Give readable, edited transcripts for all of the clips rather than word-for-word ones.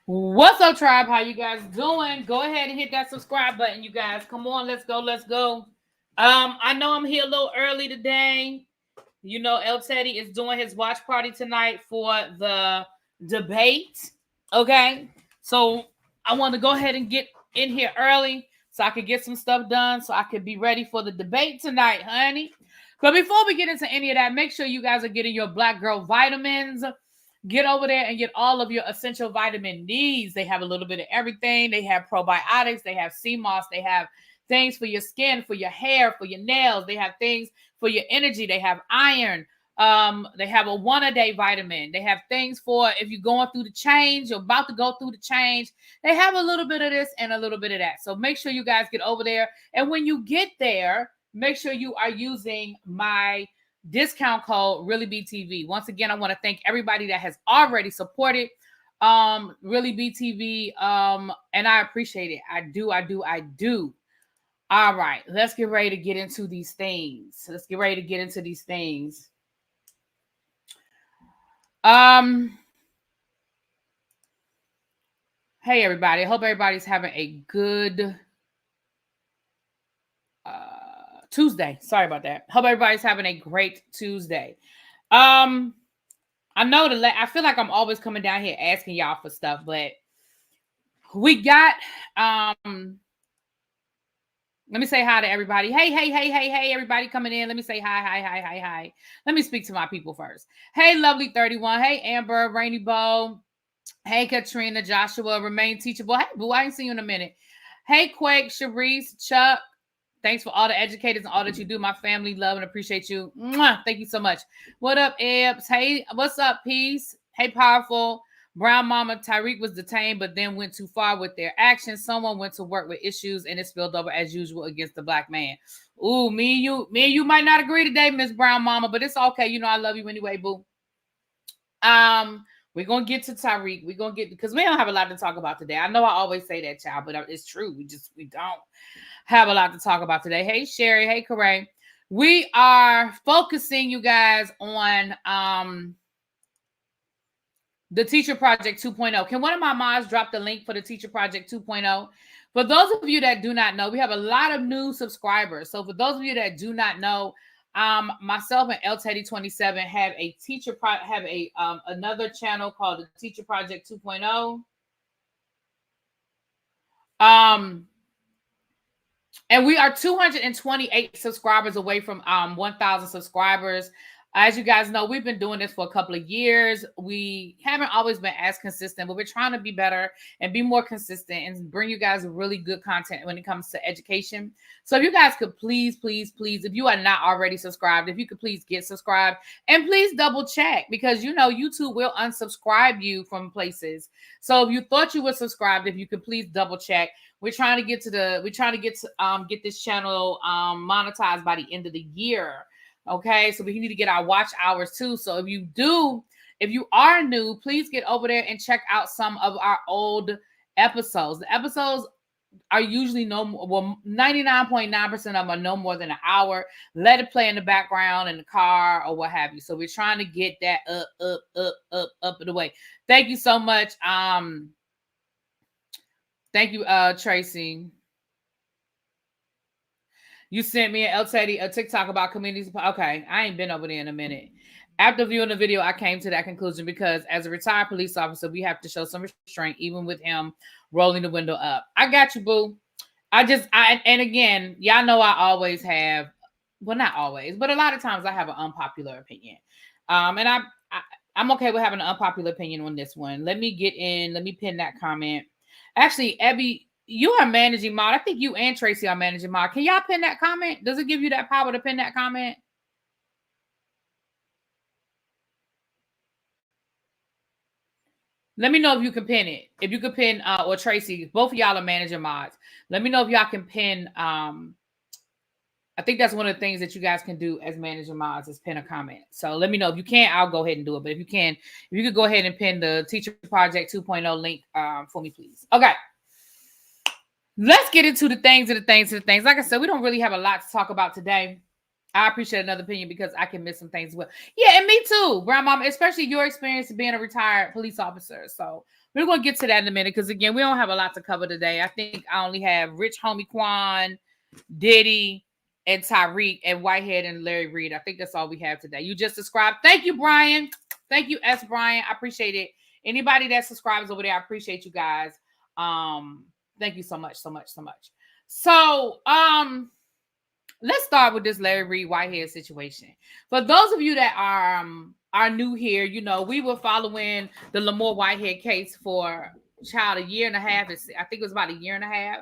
What's up, tribe? How you guys doing? Go ahead and hit that subscribe button, you guys. Come on, let's go, let's go. I know I'm here a little early today. You know, El Teddy is doing his watch party tonight for the debate. Okay, so I want to go ahead and get in here early so I could get some stuff done so I could be ready for the debate tonight, honey. But before we get into any of that, make sure you guys are getting your Black Girl vitamins. Get over there and get all of your essential vitamin needs. They have a little bit of everything. They have probiotics. They have sea moss. They have things for your skin, for your hair, for your nails. They have things for your energy. They have iron. They have a 1-a-day vitamin. They have things for if you're going through the change, you're about to go through the change. They have a little bit of this and a little bit of that. So make sure you guys get over there. And when you get there, make sure you are using my discount code ReallyBTV. Once again, I want to thank everybody that has already supported ReallyBTV. And I appreciate it. I do. All right, let's get ready to get into these things. Hey everybody. I hope everybody's having a good Tuesday. Sorry about that. Hope everybody's having a great Tuesday. I know I feel like I'm always coming down here asking y'all for stuff, but we got let me say hi to everybody. Hey, everybody coming in. Let me say hi. Let me speak to my people first. Hey, Lovely 31. Hey, Amber, Rainy Bow. Hey, Katrina, Joshua, Remain Teachable. Hey, boo, I ain't seen you in a minute. Hey, Quake, Sharice, Chuck. Thanks for all the educators and all that you do. My family love and appreciate you. Mwah, thank you so much. What up, Ebbs? Hey, what's up, Peace? Hey, Powerful. Brown Mama, Tyreek was detained, but then went too far with their actions. Someone went to work with issues, and it spilled over as usual against the black man. Ooh, me and you might not agree today, Miss Brown Mama, but it's okay. You know I love you anyway, boo. We're gonna get to Tyreek. We're gonna get because we don't have a lot to talk about today. I know I always say that, child, but it's true. We don't have a lot to talk about today. Hey, Sherry. Hey, Corey. We are focusing, you guys, on the Teacher Project 2.0. Can one of my moms drop the link for the Teacher Project 2.0? For those of you that do not know, we have a lot of new subscribers. So for those of you that do not know, myself and El Teddy 27 have a another channel called the Teacher Project 2.0. And we are 228 subscribers away from 1,000 subscribers. As you guys know, we've been doing this for a couple of years. We haven't always been as consistent, but we're trying to be better and be more consistent and bring you guys really good content when it comes to education. So if you guys could please, if you are not already subscribed, if you could please get subscribed and please double check because you know YouTube will unsubscribe you from places. So if you thought you were subscribed, if you could please double check. We're trying to get this channel monetized by the end of the year. Okay, so we need to get our watch hours too. So if you are new, please get over there and check out some of our old episodes. The episodes are usually 99.9% of them are no more than an hour. Let it play in the background in the car or what have you. So we're trying to get that up and away. Thank you so much. Thank you, Tracy. You sent me El Teddy a TikTok about communities. Okay, I ain't been over there in a minute. After viewing the video, I came to that conclusion because as a retired police officer, we have to show some restraint, even with him rolling the window up. I got you, boo. And again, y'all know I always have, well, not always, but a lot of times I have an unpopular opinion. And I'm okay with having an unpopular opinion on this one. Let me pin that comment. Actually, Abby, you are managing mod. I think you and Tracy are managing mod. Can y'all pin that comment? Does it give you that power to pin that comment? Let me know if you can pin it. If you could pin, or Tracy, both of y'all are managing mods. Let me know if y'all can pin. I think that's one of the things that you guys can do as manager mods is pin a comment. So let me know if you can't. I'll go ahead and do it. But if you could go ahead and pin the Teacher Project 2.0 link for me, please. Okay. Let's get into the things. Like I said, we don't really have a lot to talk about today. I appreciate another opinion because I can miss some things as well. Yeah, and me too, Brown Mama, especially your experience of being a retired police officer. So We're going to get to that in a minute because, again, we don't have a lot to cover today. I think I only have Rich, Homie Quan, Diddy, and Tyreek, and Whitehead, and Larry Reid. I think that's all we have today. You just subscribed. Thank you, Brian. Thank you, S. Brian. I appreciate it. Anybody that subscribes over there, I appreciate you guys. Thank you so much, so much, so much. So, let's start with this Larry Reid Whitehead situation. For those of you that are new here, you know, we were following the Lamar Whitehead case for a year and a half. I think it was about a year and a half.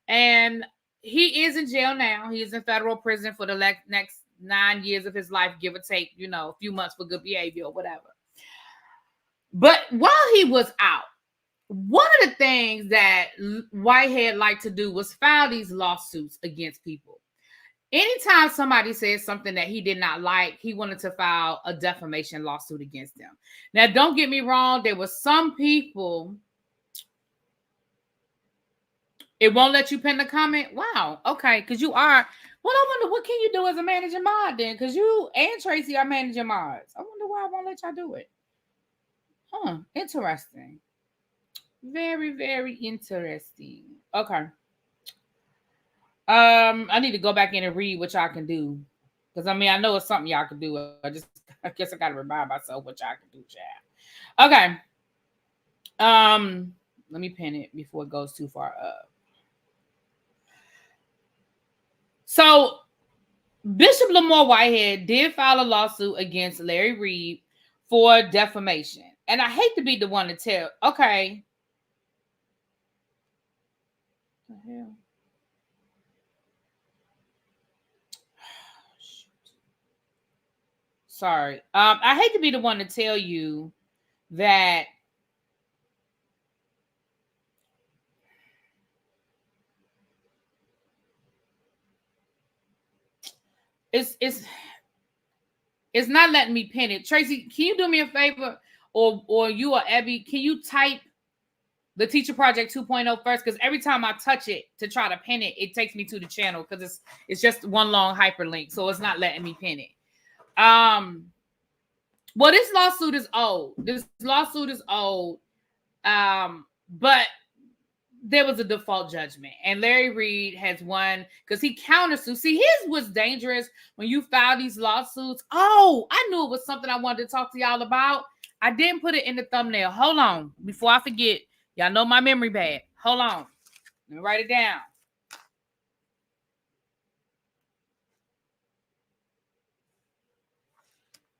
And he is in jail now. He is in federal prison for the next 9 years of his life, give or take, you know, a few months for good behavior or whatever. But while he was out, one of the things that Whitehead liked to do was file these lawsuits against people. Anytime somebody says something that he did not like, he wanted to file a defamation lawsuit against them. Now, don't get me wrong. There were some people. It won't let you pin the comment. Wow. Okay. Because you are. Well, I wonder what can you do as a managing mod then? Because you and Tracy are managing mods. I wonder why I won't let y'all do it. Huh. Interesting. Very, very interesting. Okay. I need to go back in and read what y'all can do. Because, I mean, I know it's something y'all can do. I guess I got to remind myself what y'all can do, Chad. Okay. Let me pin it before it goes too far up. So, Bishop Lamar Whitehead did file a lawsuit against Larry Reid for defamation. And I hate to be the one to tell. Okay. What the hell? Sorry. I hate to be the one to tell you that it's not letting me pin it. Tracy, can you do me a favor? Or you or Abby, can you type the Teacher Project 2.0 first? Because every time I touch it to try to pin it, it takes me to the channel because it's just one long hyperlink. So it's not letting me pin it. Well, this lawsuit is old. But there was a default judgment, and Larry Reid has won because he countersued. See, his was dangerous when you file these lawsuits. Oh, I knew it was something I wanted to talk to y'all about. I didn't put it in the thumbnail. Hold on, before I forget. Y'all know my memory bad. Hold on, let me write it down.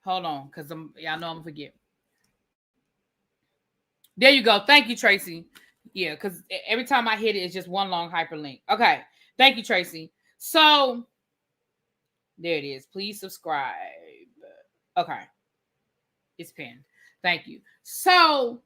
Hold on, because y'all know I'm gonna forget. There you go. Thank you, Tracy. Yeah, because every time I hit it, it's just one long hyperlink. Okay. Thank you, Tracy. So, there it is. Please subscribe. Okay. It's pinned. Thank you. So,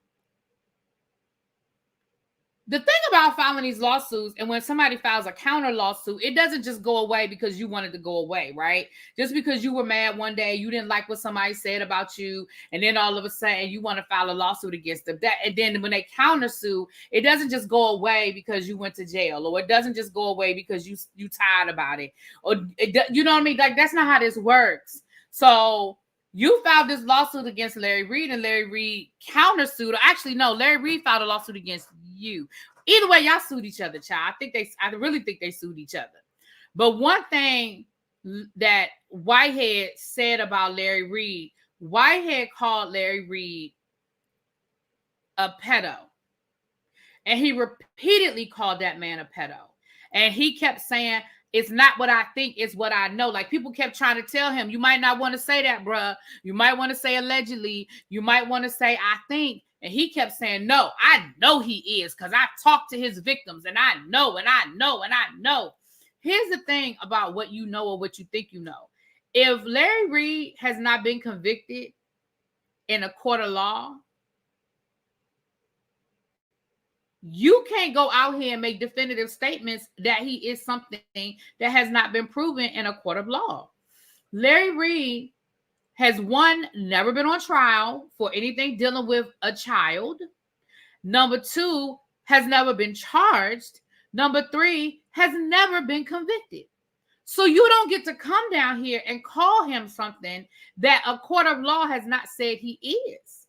the thing about filing these lawsuits, and when somebody files a counter lawsuit, it doesn't just go away because you wanted to go away, right? Just because you were mad one day, you didn't like what somebody said about you, and then all of a sudden you want to file a lawsuit against them. And then when they countersue, it doesn't just go away because you went to jail, or it doesn't just go away because you tired about it, or you know what I mean? Like, that's not how this works. So you filed this lawsuit against Larry Reid, and Larry Reid countersued. Actually, no, Larry Reid filed a lawsuit against you. Either way, y'all sued each other, child. I really think they sued each other. But one thing that Whitehead said about Larry Reid, Whitehead called Larry Reid a pedo. And he repeatedly called that man a pedo. And he kept saying, it's not what I think, it's what I know. Like, people kept trying to tell him, you might not want to say that, bruh. You might want to say allegedly. You might want to say, I think. And he kept saying, no, I know he is, because I talked to his victims, and I know, and I know, and I know. Here's the thing about what you know or what you think you know. If Larry Reid has not been convicted in a court of law, you can't go out here and make definitive statements that he is something that has not been proven in a court of law. Larry Reid has, one, never been on trial for anything dealing with a child. Number two, has never been charged. Number three, has never been convicted. So you don't get to come down here and call him something that a court of law has not said he is.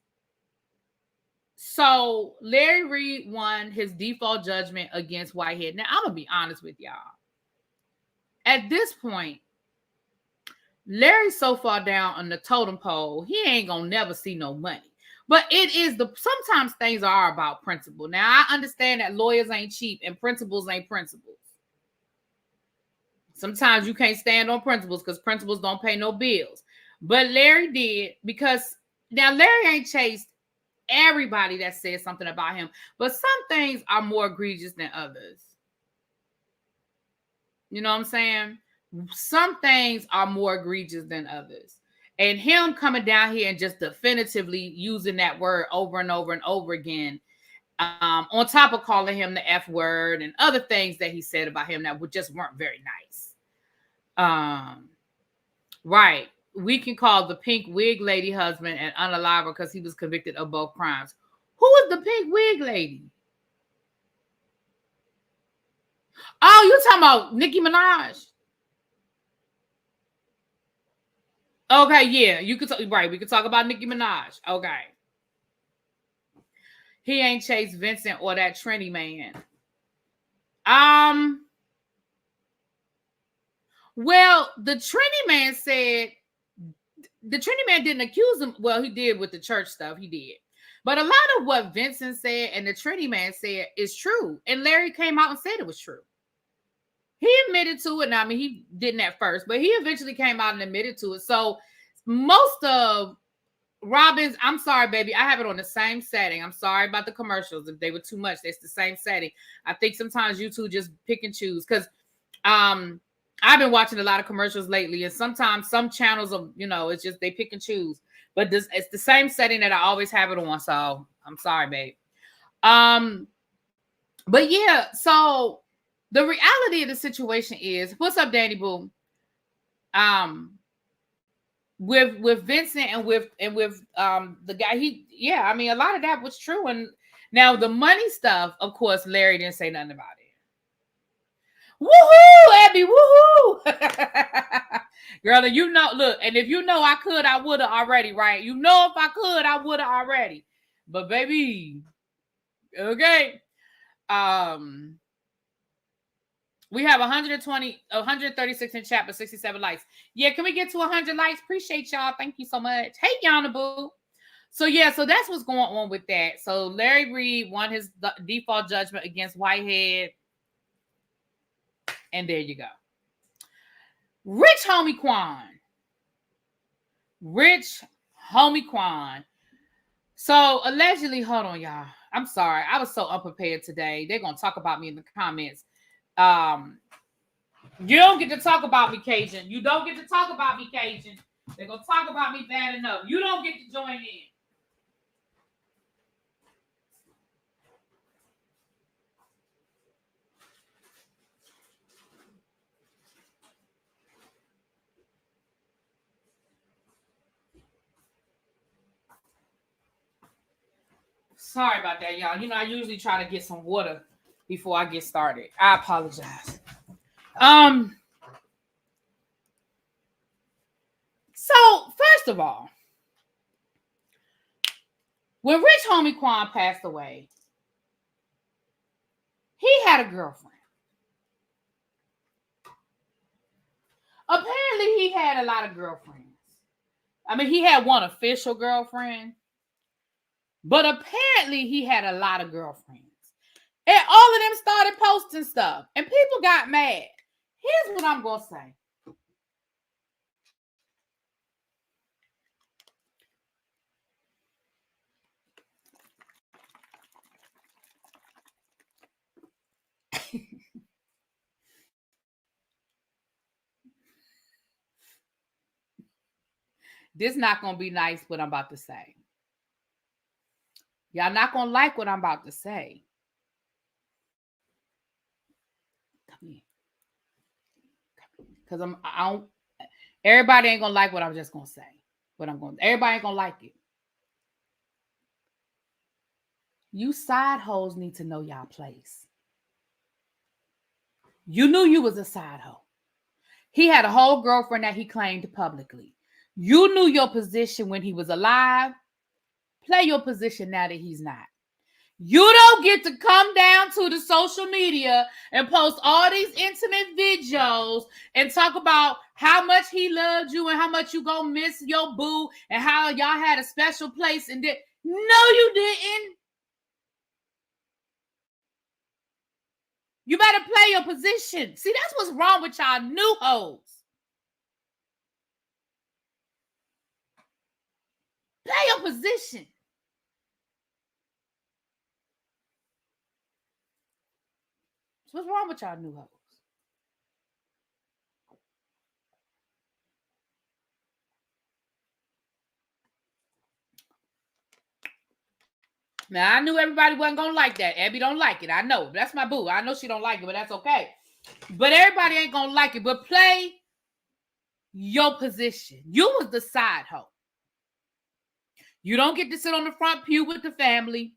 So Larry Reid won his default judgment against Whitehead. Now, I'm going to be honest with y'all. At this point, Larry's so far down on the totem pole, he ain't going to never see no money. But it is sometimes things are about principle. Now, I understand that lawyers ain't cheap and principles ain't principles. Sometimes you can't stand on principles because principles don't pay no bills. But Larry did, because now Larry ain't chased everybody that says something about him, but some things are more egregious than others. You know what I'm saying? Some things are more egregious than others. And him coming down here and just definitively using that word over and over and over again, on top of calling him the F word and other things that he said about him that just weren't very nice. Right. We can call the pink wig lady husband and unalive her because he was convicted of both crimes. Who is the pink wig lady? Oh, you talking about Nicki Minaj? Okay, yeah, you could right. We could talk about Nicki Minaj. Okay, he ain't chased Vincent or that Trini man. Well, the Trini man said the Trini man didn't accuse him. Well, he did with the church stuff. He did. But a lot of what Vincent said and the Trini man said is true. And Larry came out and said it was true. He admitted to it. Now, I mean, he didn't at first, but he eventually came out and admitted to it. So most of Robin's, I'm sorry, baby, I have it on the same setting. I'm sorry about the commercials. If they were too much, it's the same setting. I think sometimes YouTube just pick and choose because I've been watching a lot of commercials lately, and sometimes some channels of, it's just they pick and choose. But it's the same setting that I always have it on. So I'm sorry, babe. But yeah, so the reality of the situation is, what's up, Danny Boo? With Vincent and with the guy, I mean, a lot of that was true. And now the money stuff, of course, Larry didn't say nothing about it. Woohoo, Abby, woohoo. Girl, and look, and if I could, I would have already, right? If I could, I would have already. But baby, okay. We have 136 in chat, but 67 likes. Yeah, can we get to 100 likes? Appreciate y'all. Thank you so much. Hey, Yana Boo. So yeah, so that's what's going on with that. So Larry Reid won his default judgment against Whitehead. And there you go. Rich Homie Quan. So allegedly, hold on, y'all. I'm sorry. I was so unprepared today. They're going to talk about me in the comments. You don't get to talk about me, Cajun. You don't get to talk about me, Cajun. They're going to talk about me bad enough. You don't get to join in. Sorry about that, y'all. I usually try to get some water before I get started. I apologize. So first of all, when Rich Homie Quan passed away, he had a girlfriend. Apparently, he had a lot of girlfriends. I mean, he had one official girlfriend, but apparently he had a lot of girlfriends. And all of them started posting stuff, and people got mad. Here's what I'm going to say. This not going to be nice, what I'm about to say. Y'all not going to like what I'm about to say. Come here. Because everybody ain't going to like what I'm just going to say. Everybody ain't going to like it. You side hoes need to know y'all place. You knew you was a side hoe. He had a whole girlfriend that he claimed publicly. You knew your position when he was alive. Play your position now that he's not. You don't get to come down to the social media and post all these intimate videos and talk about how much he loved you and how much you gonna miss your boo and how y'all had a special place and did. No, you didn't. You better play your position. See, that's what's wrong with y'all new hoes. Play your position. What's wrong with y'all new hoes? Now, I knew everybody wasn't going to like that. Abby don't like it. I know. That's my boo. I know she don't like it, but that's okay. But everybody ain't going to like it. But play your position. You was the side hoe. You don't get to sit on the front pew with the family.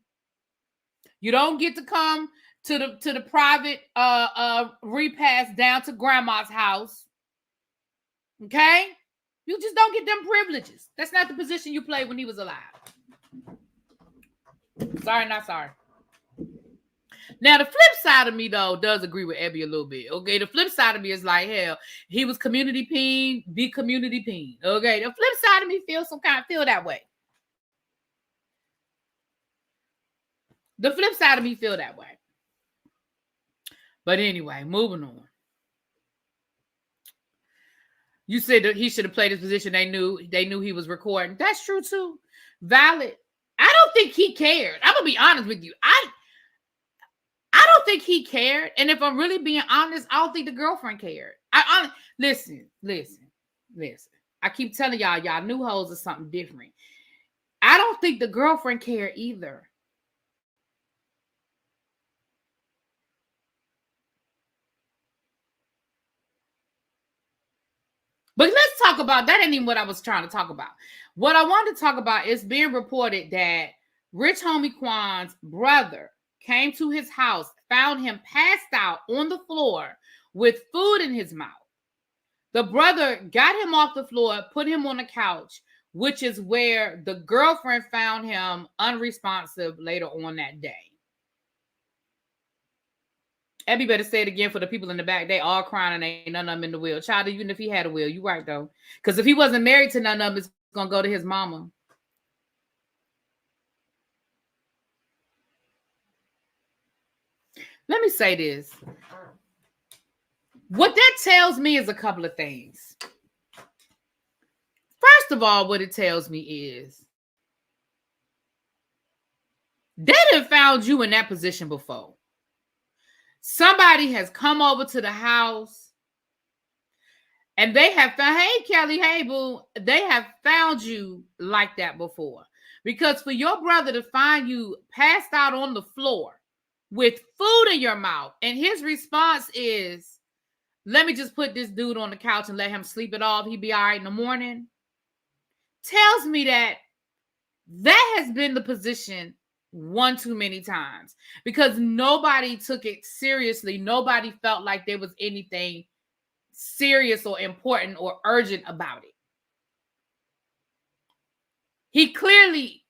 You don't get to come to the private repast down to grandma's house. Okay? You just don't get them privileges. That's not the position you played when he was alive. Sorry, not sorry. Now, the flip side of me, though, does agree with Abby a little bit. Okay, the flip side of me is like, hell, he was community peen, be community peen. Okay, the flip side of me feel that way. The flip side of me feel that way. But anyway, moving on. You said that he should have played his position. They knew he was recording. That's true too. Valid. I don't think he cared. I'm gonna be honest with you. I don't think he cared. And if I'm really being honest, I don't think the girlfriend cared. Listen. I keep telling y'all new hoes are something different. I don't think the girlfriend cared either. But let's talk about that. Ain't even what I was trying to talk about. What I wanted to talk about is being reported that Rich Homie Quan's brother came to his house, found him passed out on the floor with food in his mouth. The brother got him off the floor, put him on the couch, which is where the girlfriend found him unresponsive later on that day. Abby better say it again for the people in the back. They all crying and ain't none of them in the will. Child, even if he had a will, you right though. Because if he wasn't married to none of them, it's gonna go to his mama. Let me say this. What that tells me is a couple of things. First of all, what it tells me is they done found you in that position before. Somebody has come over to the house and they have found, hey, Kelly, hey, boo, they have found you like that before. Because for your brother to find you passed out on the floor with food in your mouth, and his response is, let me just put this dude on the couch and let him sleep it off. He'll be all right in the morning. Tells me that has been the position one too many times because nobody took it seriously. Nobody felt like there was anything serious or important or urgent about it. He clearly,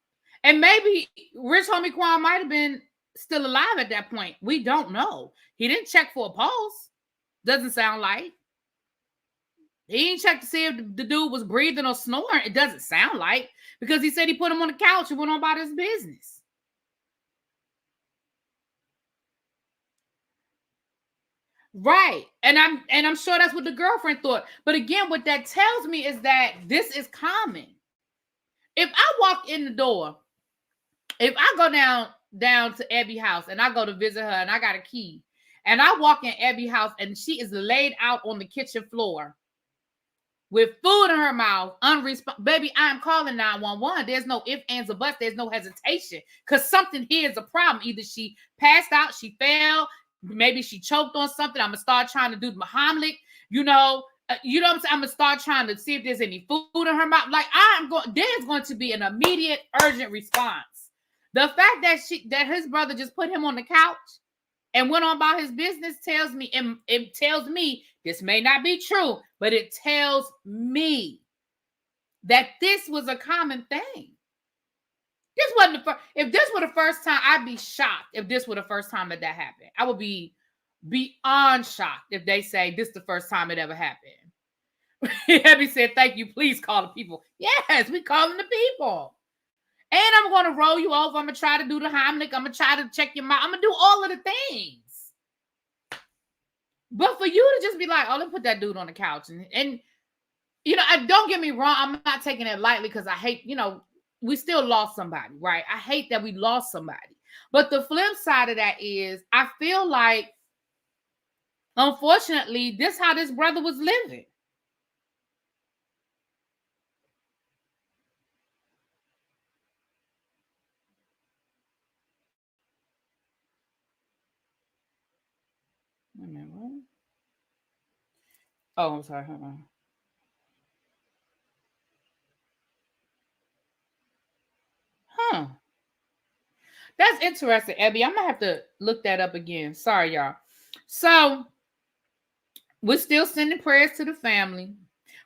and maybe Rich Homie Quan might have been still alive at that point. We don't know. He didn't check for a pulse. Doesn't sound like. He didn't check to see if the dude was breathing or snoring. It doesn't sound like, because he said he put him on the couch and went on about his business. Right. And I'm sure that's what the girlfriend thought. But again, what that tells me is that this is common. If I walk in the door, if I go down to Abby's house and I go to visit her and I got a key and I walk in Abby's house and she is laid out on the kitchen floor with food in her mouth, baby, I'm calling 911. There's no ifs, ands, or buts. There's no hesitation because something here is a problem. Either she passed out, she fell, maybe she choked on something. I'm going to start trying to do the Heimlich, you know what I'm saying? I'm going to start trying to see if there's any food in her mouth. Like there's going to be an immediate, urgent response. The fact that his brother just put him on the couch and went on about his business tells me, and it tells me, this may not be true, but it tells me that this was a common thing. This wasn't the first. If this were the first time, I'd be shocked. If this were the first time that happened, I would be beyond shocked if they say this is the first time it ever happened. Abby said, "Thank you. Please call the people." Yes, we calling the people. And I'm going to roll you over. I'm going to try to do the Heimlich. I'm going to try to check your mouth. I'm going to do all of the things. But for you to just be like, oh, let me put that dude on the couch. And you know, don't get me wrong. I'm not taking it lightly because I hate, you know, we still lost somebody, right? I hate that we lost somebody. But the flip side of that is I feel like, unfortunately, this is how this brother was living. Wait a minute, what? Oh, I'm sorry. Hold on. Huh. That's interesting, Abby. I'm gonna have to look that up again. Sorry, y'all. So we're still sending prayers to the family.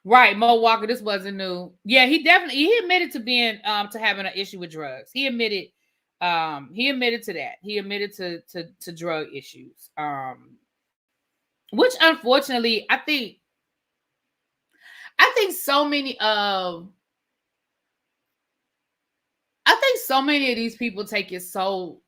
Right, Mo Walker, this wasn't new. Yeah, he admitted to being to having an issue with drugs. He admitted to that. He admitted to drug issues. Which unfortunately, I think so many of these people take it so,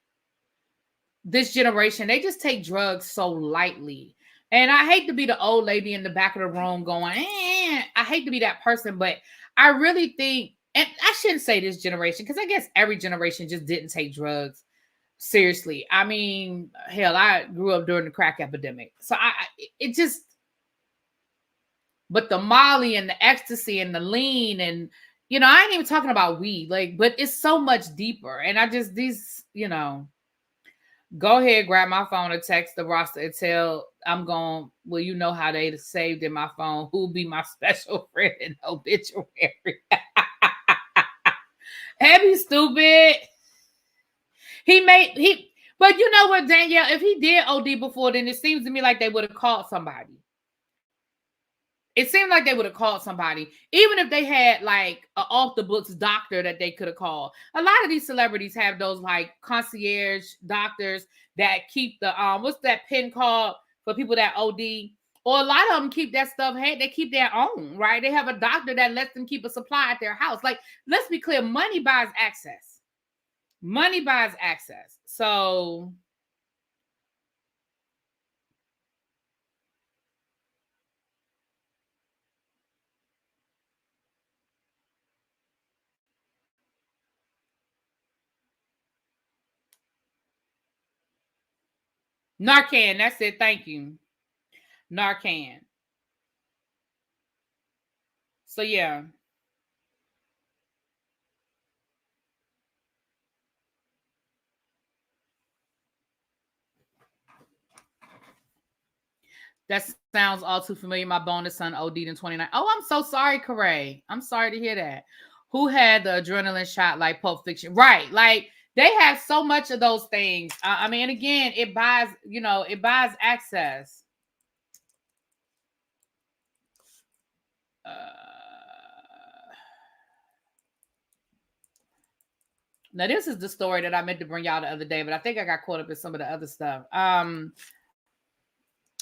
this generation, they just take drugs so lightly. And I hate to be the old lady in the back of the room going, I hate to be that person, but I really think, and I shouldn't say this generation, because I guess every generation just didn't take drugs seriously. I mean, hell, I grew up during the crack epidemic. So it just, but the Molly and the ecstasy and the lean and, you know, I ain't even talking about weed, like, but it's so much deeper. And I just, these, you know, go ahead, grab my phone and text the roster and tell well, you know how they saved in my phone, who'll be my special friend in obituary. Heavy stupid. But you know what, Danielle, if he did OD before, then it seems to me like they would have called somebody. It seemed like they would have called somebody, even if they had like an off the books doctor that they could have called. A lot of these celebrities have those like concierge doctors that keep the what's that pin called for people that OD? Or a lot of them keep that stuff. Hey, they keep their own, right? They have a doctor that lets them keep a supply at their house. Like, let's be clear, money buys access. Money buys access. So Narcan, that's it. Thank you. Narcan. So yeah. That sounds all too familiar. My bonus son OD'd in 29. Oh, I'm so sorry, Corey. I'm sorry to hear that. Who had the adrenaline shot like Pulp Fiction? Right. Like, they have so much of those things. I mean, and again, it buys, you know, it buys access. Now, this is the story that I meant to bring y'all the other day, but I think I got caught up in some of the other stuff.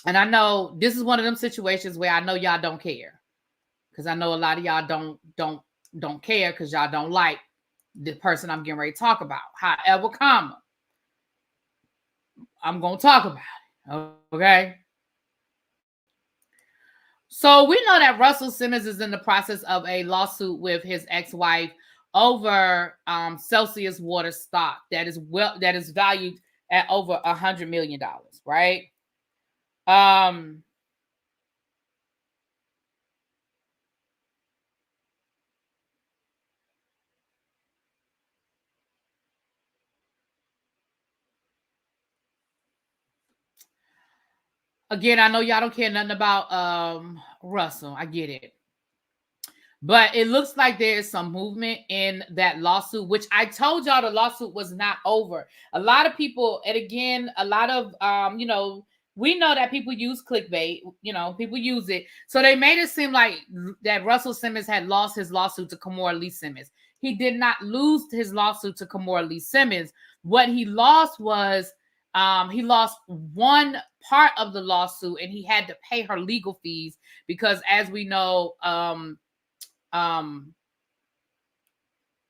And I know this is one of them situations where I know y'all don't care, because I know a lot of y'all don't care because y'all don't like the person I'm getting ready to talk about. However, I'm gonna talk about it. Okay. So we know that Russell Simmons is in the process of a lawsuit with his ex-wife over Celsius water stock that is valued at over $100 million, right? Again, I know y'all don't care nothing about Russell. I get it. But it looks like there is some movement in that lawsuit, which I told y'all the lawsuit was not over. A lot of people, and again, a lot of, you know, we know that people use clickbait, you know, people use it. So they made it seem like that Russell Simmons had lost his lawsuit to Kimora Lee Simmons. he did not lose his lawsuit to Kimora Lee Simmons. What he lost was he lost one part of the lawsuit, and he had to pay her legal fees because, as we know,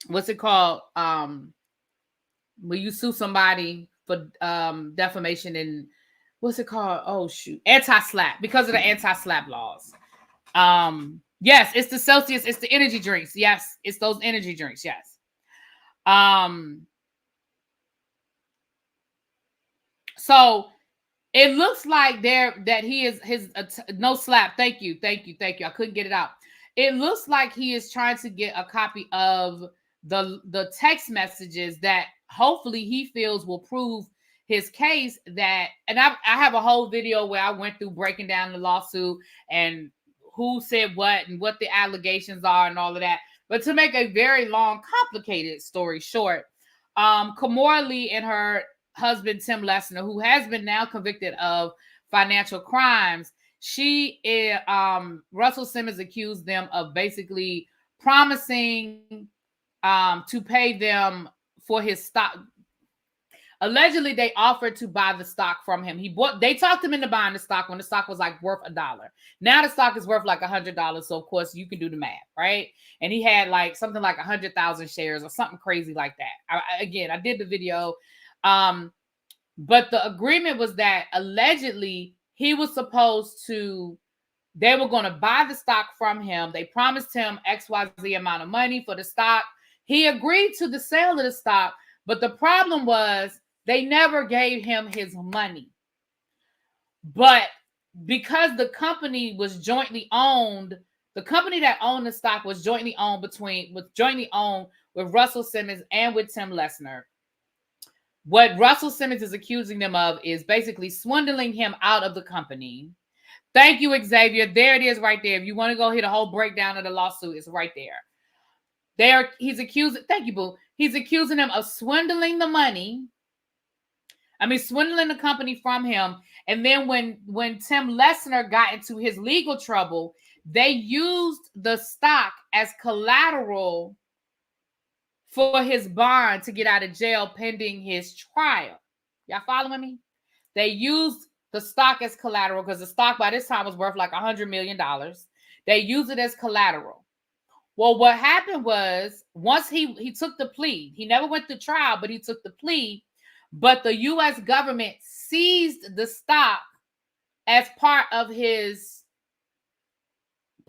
what's it called? When you sue somebody for defamation and what's it called? Oh shoot, anti-slap, because of the anti-slap laws. Yes, it's the Celsius, it's the energy drinks. Yes, it's those energy drinks. Yes. So it looks like he is no slap. Thank you. I couldn't get it out. It looks like he is trying to get a copy of the text messages that hopefully he feels will prove his case. That, and I have a whole video where I went through breaking down the lawsuit and who said what and what the allegations are and all of that. But to make a very long, complicated story short, Kimora Lee and her husband Tim Lesnar, who has been now convicted of financial crimes, Russell Simmons accused them of basically promising to pay them for his stock. Allegedly, they offered to buy the stock from him. They talked him into buying the stock when the stock was like worth $1. Now the stock is worth like $100. So of course you can do the math, right? And he had like something like 100,000 shares or something crazy like that. I did the video. But the agreement was that allegedly he was supposed to, they were going to buy the stock from him. They promised him XYZ amount of money for the stock. He agreed to the sale of the stock, but the problem was they never gave him his money. But because the company was jointly owned, the company that owned the stock was jointly owned with Russell Simmons and with Tim Lesnar. What Russell Simmons is accusing them of is basically swindling him out of the company. Thank you, Xavier. There it is right there. If you want to go hear the whole breakdown of the lawsuit, it's right there. He's accusing, thank you, boo. He's accusing him of swindling the money. Swindling the company from him. And then when Tim Lesnar got into his legal trouble, they used the stock as collateral for his bond to get out of jail pending his trial. Y'all following me? They used the stock as collateral because the stock by this time was worth like $100 million. They used it as collateral. Well, what happened was once he took the plea, he never went to trial, but he took the plea. But the U.S. government seized the stock as part of his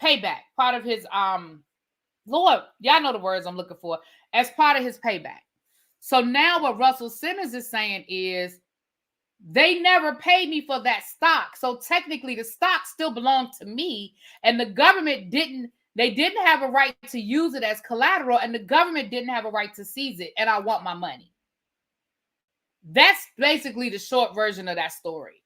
payback, part of his Lord, y'all know the words I'm looking for, as part of his payback. So now what Russell Simmons is saying is they never paid me for that stock. So technically the stock still belonged to me, and the government didn't have a right to use it as collateral, and the government didn't have a right to seize it, and I want my money. That's basically the short version of that story.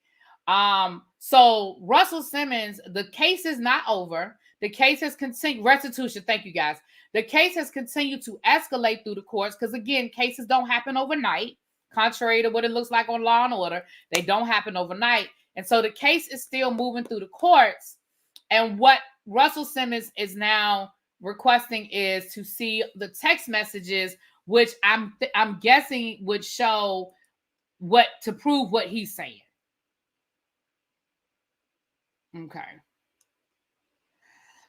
So Russell Simmons, the case is not over. The case has continued. Restitution. Thank you, guys. The case has continued to escalate through the courts because, again, cases don't happen overnight. Contrary to what it looks like on Law and Order, they don't happen overnight. And so the case is still moving through the courts. And what Russell Simmons is now requesting is to see the text messages, which I'm guessing would show to prove what he's saying. Okay.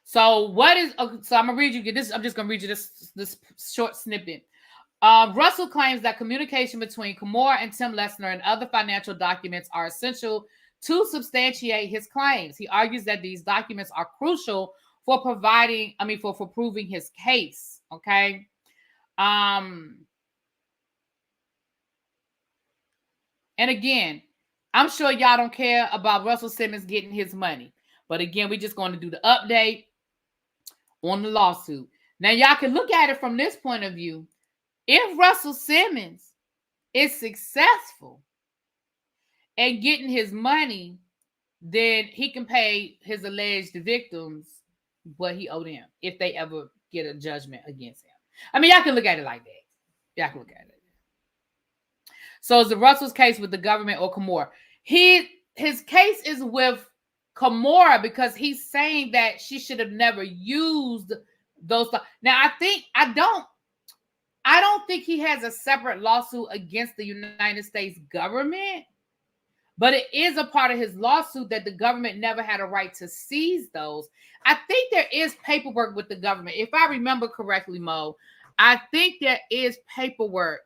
So I'm gonna read you this. I'm just gonna read you this short snippet. Russell claims that communication between Kimora and Tim Lesnar and other financial documents are essential to substantiate his claims. He argues that these documents are crucial for proving his case. Okay. And again, I'm sure y'all don't care about Russell Simmons getting his money. But again, we're just going to do the update on the lawsuit. Now, y'all can look at it from this point of view. If Russell Simmons is successful in getting his money, then he can pay his alleged victims what he owed them if they ever get a judgment against him. Y'all can look at it like that. Y'all can look at it. So is the Russell's case with the government or Kimora? His case is with Kimora because he's saying that she should have never used those. Now, I don't think he has a separate lawsuit against the United States government, but it is a part of his lawsuit that the government never had a right to seize those. I think there is paperwork with the government. If I remember correctly, Mo, I think there is paperwork.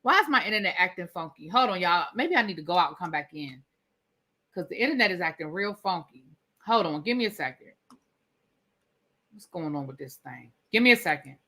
Why is my internet acting funky? Hold on, y'all. Maybe I need to go out and come back in because the internet is acting real funky. Hold on. Give me a second. What's going on with this thing? Give me a second.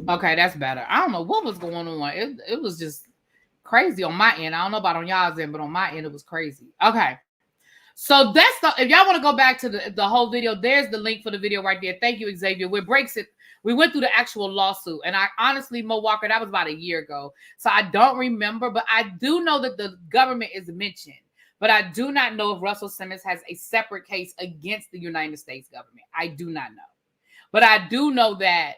Okay, that's better. I don't know what was going on. It was just crazy on my end. I don't know about on y'all's end, but on my end, it was crazy. Okay. So that's the, if y'all want to go back to the whole video, there's the link for the video right there. Thank you, Xavier. We breaks it. We went through the actual lawsuit. And I honestly, Mo Walker, that was about a year ago. So I don't remember, but I do know that the government is mentioned. But I do not know if Russell Simmons has a separate case against the United States government. I do not know. But I do know that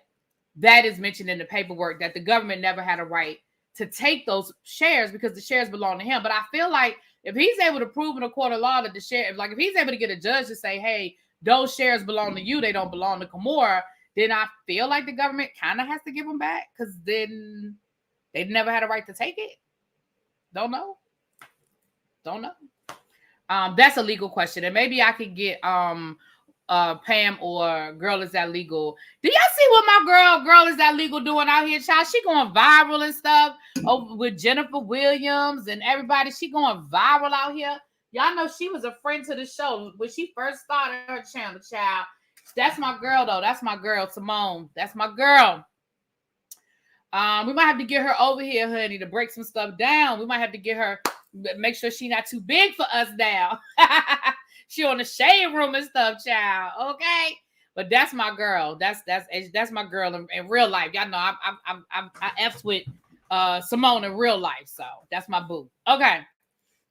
that is mentioned in the paperwork that the government never had a right to take those shares because the shares belong to him. But I feel like if he's able to prove in a court of law that the share, like if he's able to get a judge to say, hey, those shares belong to you, they don't belong to Kimora, then I feel like the government kind of has to give them back because then they never had a right to take it. Don't know. That's a legal question. And maybe I could get Pam or Girl Is That Legal. Do y'all see what my girl Is That Legal doing out here, child? She going viral and stuff with Jennifer Williams and everybody. She going viral out here. Y'all know she was a friend to the show when she first started her channel, child. That's my girl, though. That's my girl, Simone. That's my girl. We might have to get her over here, honey, to break some stuff down. We might have to get her, make sure she's not too big for us now. She on the shade room and stuff, child. Okay, but that's my girl. That's my girl in real life. Y'all know I f's with Simone in real life, so that's my boo. Okay.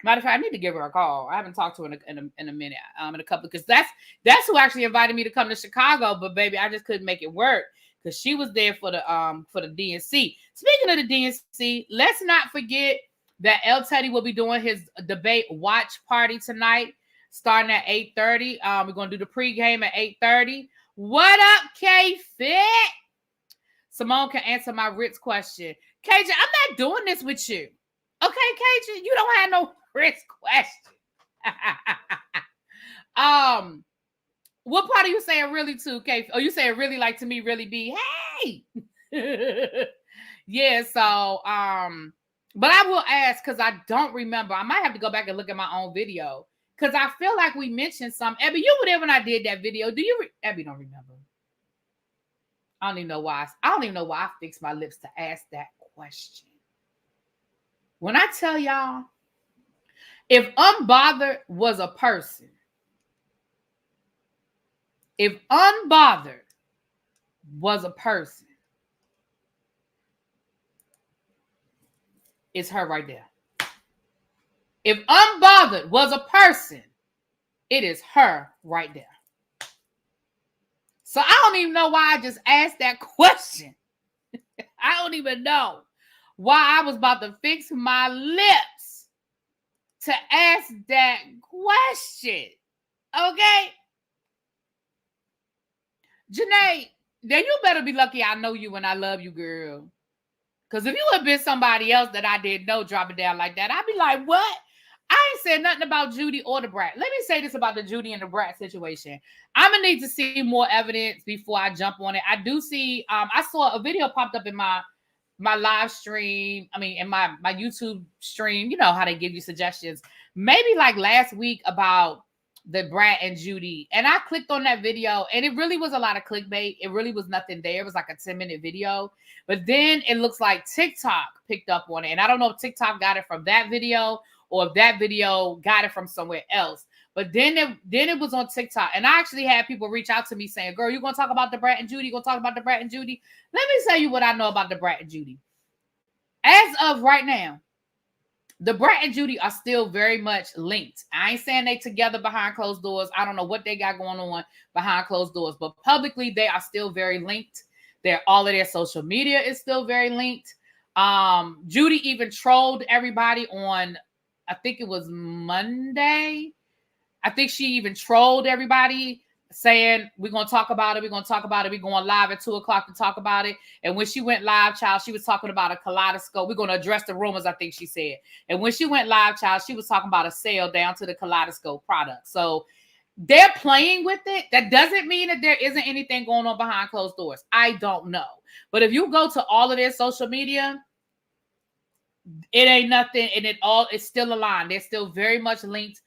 Matter of fact, I need to give her a call. I haven't talked to her in a minute, in a couple, because that's who actually invited me to come to Chicago. But baby, I just couldn't make it work because she was there for the DNC. Speaking of the DNC, let's not forget that El Teddy will be doing his debate watch party tonight, starting at 8:30. We're gonna do the pregame at 8:30. What up, K-Fit? Simone can answer my Ritz question. KJ, I'm not doing this with you. Okay, KJ, you don't have no Ritz question. What part are you saying really to, K? Oh, you saying really like to me, really be? Hey. Yeah, so but I will ask because I don't remember. I might have to go back and look at my own video because I feel like we mentioned some. Abby, you were there when I did that video. Do you? Abby don't remember. I don't even know why. I fixed my lips to ask that question. When I tell y'all, if Unbothered was a person, it's her right there. If Unbothered was a person, it is her right there. So I don't even know why I just asked that question. I don't even know why I was about to fix my lips to ask that question. Okay? Janae, then you better be lucky I know you and I love you, girl. Because if you had been somebody else that I didn't know drop it down like that, I'd be like, what? I ain't said nothing about Judy or the Brat. Let me say this about the Judy and the Brat situation. I'm going to need to see more evidence before I jump on it. I do see, I saw a video popped up in my live stream. I mean, in my YouTube stream, you know how they give you suggestions. Maybe like last week about the Brat and Judy. And I clicked on that video and it really was a lot of clickbait. It really was nothing there. It was like a 10-minute video. But then it looks like TikTok picked up on it. And I don't know if TikTok got it from that video or if that video got it from somewhere else. But then it was on TikTok, and I actually had people reach out to me saying, "Girl, you gonna talk about the Brat and Judy? You gonna talk about the Brat and Judy?" Let me tell you what I know about the Brat and Judy. As of right now, the Brat and Judy are still very much linked. I ain't saying they together behind closed doors. I don't know what they got going on behind closed doors, but publicly they are still very linked. All of their social media is still very linked. Judy even trolled everybody on, I think it was Monday. I think she even trolled everybody saying, we're going to talk about it. We're going to talk about it. We're going live at 2:00 to talk about it. And when she went live, child, she was talking about a kaleidoscope. We're going to address the rumors, I think she said. And when she went live, child, she was talking about a sale down to the kaleidoscope product. So they're playing with it. That doesn't mean that there isn't anything going on behind closed doors. I don't know. But if you go to all of their social media, it ain't nothing. And it's still aligned. They're still very much linked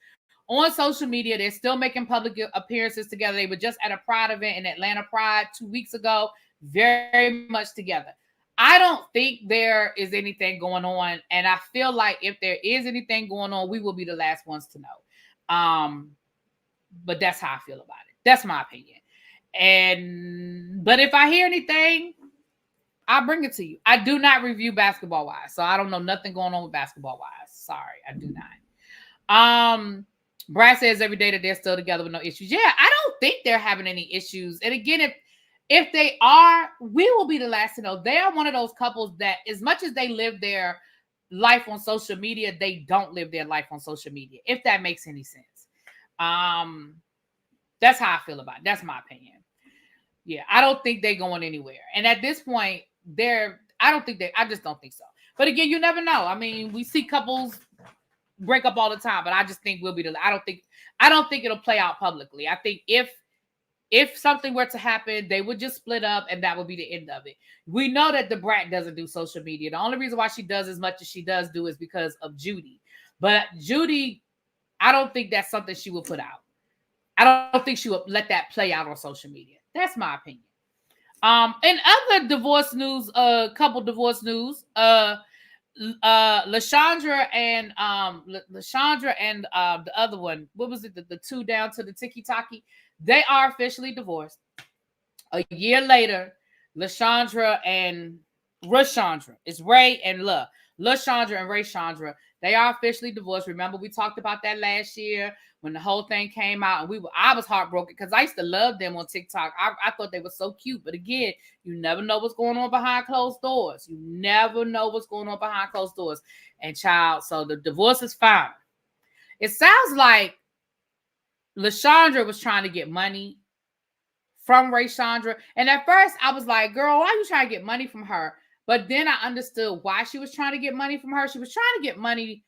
on social media. They're still making public appearances together. They were just at a Pride event in Atlanta Pride 2 weeks ago, very much together. I don't think there is anything going on, and I feel like if there is anything going on, we will be the last ones to know. But that's how I feel about it. That's my opinion. But if I hear anything, I'll bring it to you. I do not review basketball wise, so I don't know nothing going on with basketball wise. Sorry, I do not. Brad says every day that they're still together with no issues. Yeah, I don't think they're having any issues. And again, if they are, we will be the last to know. They are one of those couples that, as much as they live their life on social media, they don't live their life on social media, if that makes any sense. That's how I feel about it. That's my opinion. Yeah, I don't think they're going anywhere. And at this point, I just don't think so. But again, you never know. I mean, we see couples break up all the time, but I just think I don't think it'll play out publicly. I think if something were to happen, they would just split up and that would be the end of it. We know that the Brat doesn't do social media. The only reason why she does as much as she does do is because of Judy. But Judy, I don't think that's something she will put out. I don't think she would let that play out on social media. That's my opinion. In other divorce news, couple divorce news, Leandra and the other one, what was it? The two down to the tiki-taki, they are officially divorced. A year later, Leandra and ReShanda, it's Ray and Leandra and ReShanda, they are officially divorced. Remember, we talked about that last year when the whole thing came out, and I was heartbroken because I used to love them on TikTok. I thought they were so cute, but again, you never know what's going on behind closed doors. You never know what's going on behind closed doors. And child, so the divorce is final. It sounds like Leandra was trying to get money from ReShanda, and at first I was like, girl, why are you trying to get money from her? But then I understood why she was trying to get money from her. She was trying to get money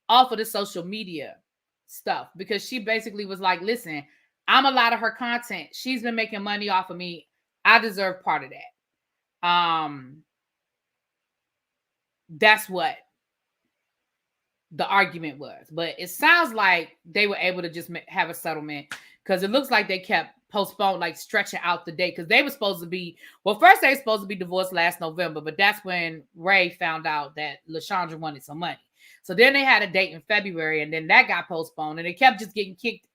off of the social media stuff, because she basically was like, listen, I'm a lot of her content. She's been making money off of me. I deserve part of that. That's what the argument was. But it sounds like they were able to just have a settlement, because it looks like they kept postponed, like stretching out the date, because they were supposed to be, first they were supposed to be divorced last November, but that's when Ray found out that Leandra wanted some money. So then they had a date in February, and then that got postponed, and it kept just getting kicked.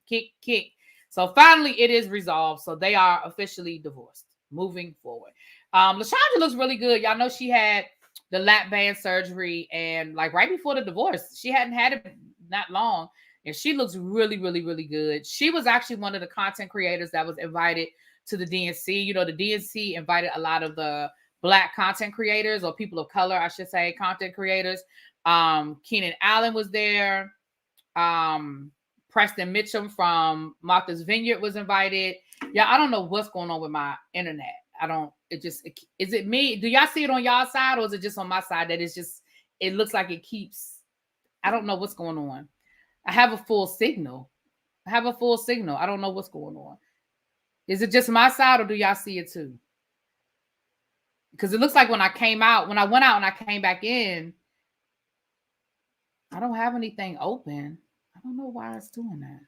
So finally it is resolved. So they are officially divorced moving forward. Leandra looks really good. Y'all know she had the lap band surgery, and like right before the divorce, she hadn't had it not long, and she looks really, really, really good. She was actually one of the content creators that was invited to the DNC. You know, the DNC invited a lot of the Black content creators, or people of color, I should say, content creators. Keenan Allen was there. Preston Mitchum from Martha's Vineyard was invited. Yeah, I don't know what's going on with my internet. Is it me? Do y'all see it on y'all side, or is it just on my side that it looks like it keeps, I don't know what's going on. I have a full signal. I don't know what's going on. Is it just my side, or do y'all see it too? Because it looks like when I went out and I came back in, I don't have anything open. I don't know why it's doing that.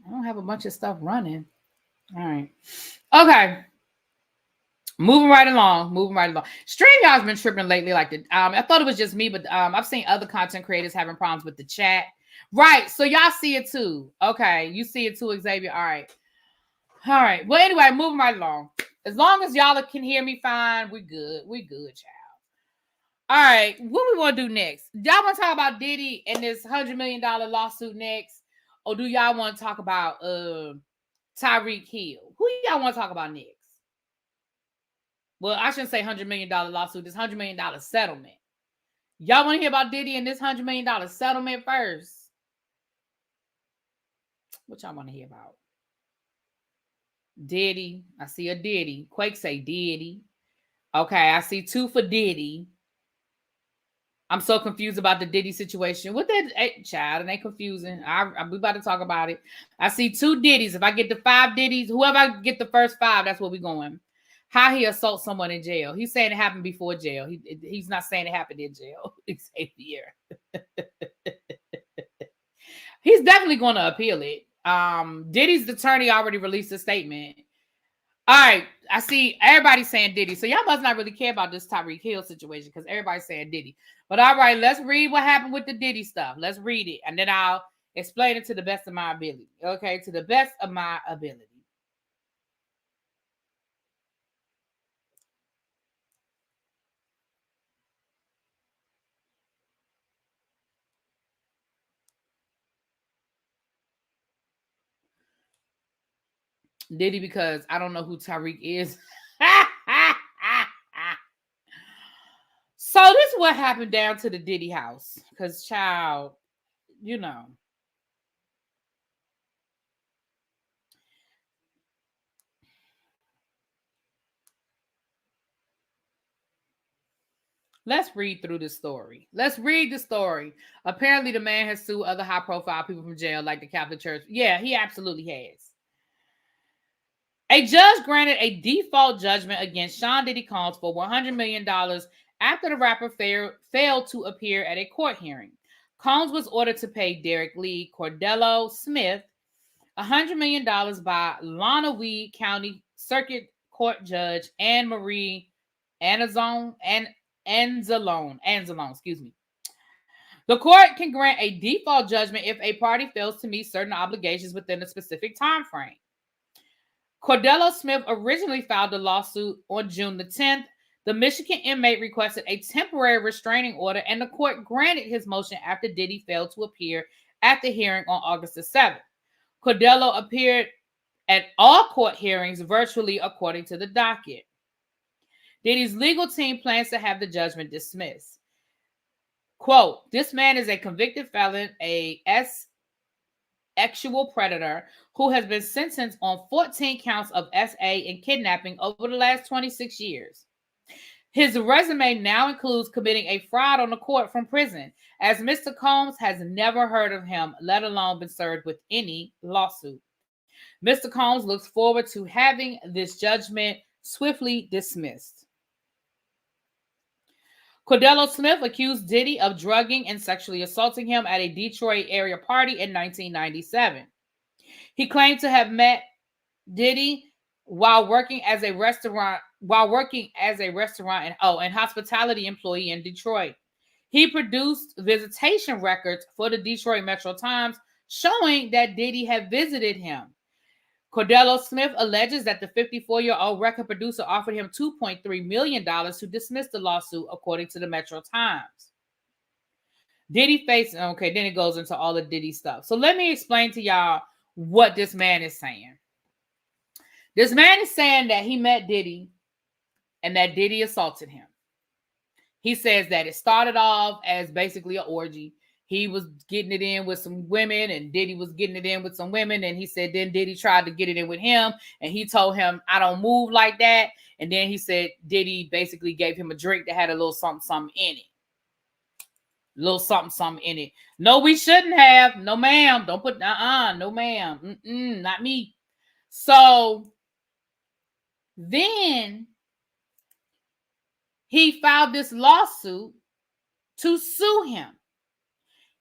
I don't have a bunch of stuff running. All right. Okay. Moving right along. StreamYard's been tripping lately. I thought it was just me, but I've seen other content creators having problems with the chat. Right. So y'all see it too. Okay. You see it too, Xavier. All right. Well, anyway, moving right along. As long as y'all can hear me fine, we good. We good, child. All right. What we want to do next? Y'all want to talk about Diddy and this $100 million lawsuit next? Or do y'all want to talk about Tyreek Hill? Who y'all want to talk about next? Well, I shouldn't say $100 million lawsuit. This $100 million settlement. Y'all want to hear about Diddy and this $100 million settlement first? What y'all want to hear about? Diddy. I see a Diddy. Quake say Diddy. Okay, I see 2 for Diddy. I'm so confused about the Diddy situation. What that child? It ain't confusing. I'm about to talk about it. I see 2 Diddies. If I get the 5 Diddies, whoever I get the first 5, that's where we going. How he assault someone in jail. He's saying it happened before jail. He's not saying it happened in jail. Xavier. He's definitely going to appeal it. Diddy's attorney already released a statement. All right, I see everybody saying Diddy. So y'all must not really care about this Tyreek Hill situation because everybody's saying Diddy. But all right, let's read what happened with the Diddy stuff. Let's read it. And then I'll explain it to the best of my ability. Okay, to the best of my ability. Diddy, because I don't know who Tyreek is. So this is what happened down to the Diddy house. Because, child, you know. Let's read through the story. Let's read the story. Apparently, the man has sued other high-profile people from jail, like the Catholic Church. Yeah, he absolutely has. A judge granted a default judgment against Sean Diddy Combs for $100 million after the rapper failed to appear at a court hearing. Combs was ordered to pay Derek Lee Cordello Smith $100 million by Lonawee County Circuit Court Judge Anne Marie Anzalone, excuse me. The court can grant a default judgment if a party fails to meet certain obligations within a specific time frame. Cordello Smith originally filed the lawsuit on June the 10th. The Michigan inmate requested a temporary restraining order, and the court granted his motion after Diddy failed to appear at the hearing on August the 7th. Cordello appeared at all court hearings virtually according to the docket. Diddy's legal team plans to have the judgment dismissed. Quote, this man is a convicted felon, a sexual predator who has been sentenced on 14 counts of SA and kidnapping over the last 26 years. His resume now includes committing a fraud on the court from prison, as Mr. Combs has never heard of him, let alone been served with any lawsuit. Mr. Combs looks forward to having this judgment swiftly dismissed. Cordello Smith accused Diddy of drugging and sexually assaulting him at a Detroit area party in 1997. He claimed to have met Diddy while working as a restaurant and hospitality employee in Detroit. He produced visitation records for the Detroit Metro Times showing that Diddy had visited him. Cordello Smith alleges that the 54-year-old record producer offered him $2.3 million to dismiss the lawsuit, according to the Metro Times. Diddy faced, okay, then it goes into all the Diddy stuff. So let me explain to y'all what this man is saying. This man is saying that he met Diddy and that Diddy assaulted him. He says that it started off as basically an orgy. He was getting it in with some women and Diddy was getting it in with some women. And he said then Diddy tried to get it in with him. And he told him, I don't move like that. And then he said Diddy basically gave him a drink that had a little something in it. Little something in it. No, we shouldn't have. No, ma'am. Don't put, no, ma'am. Not me. So then he filed this lawsuit to sue him.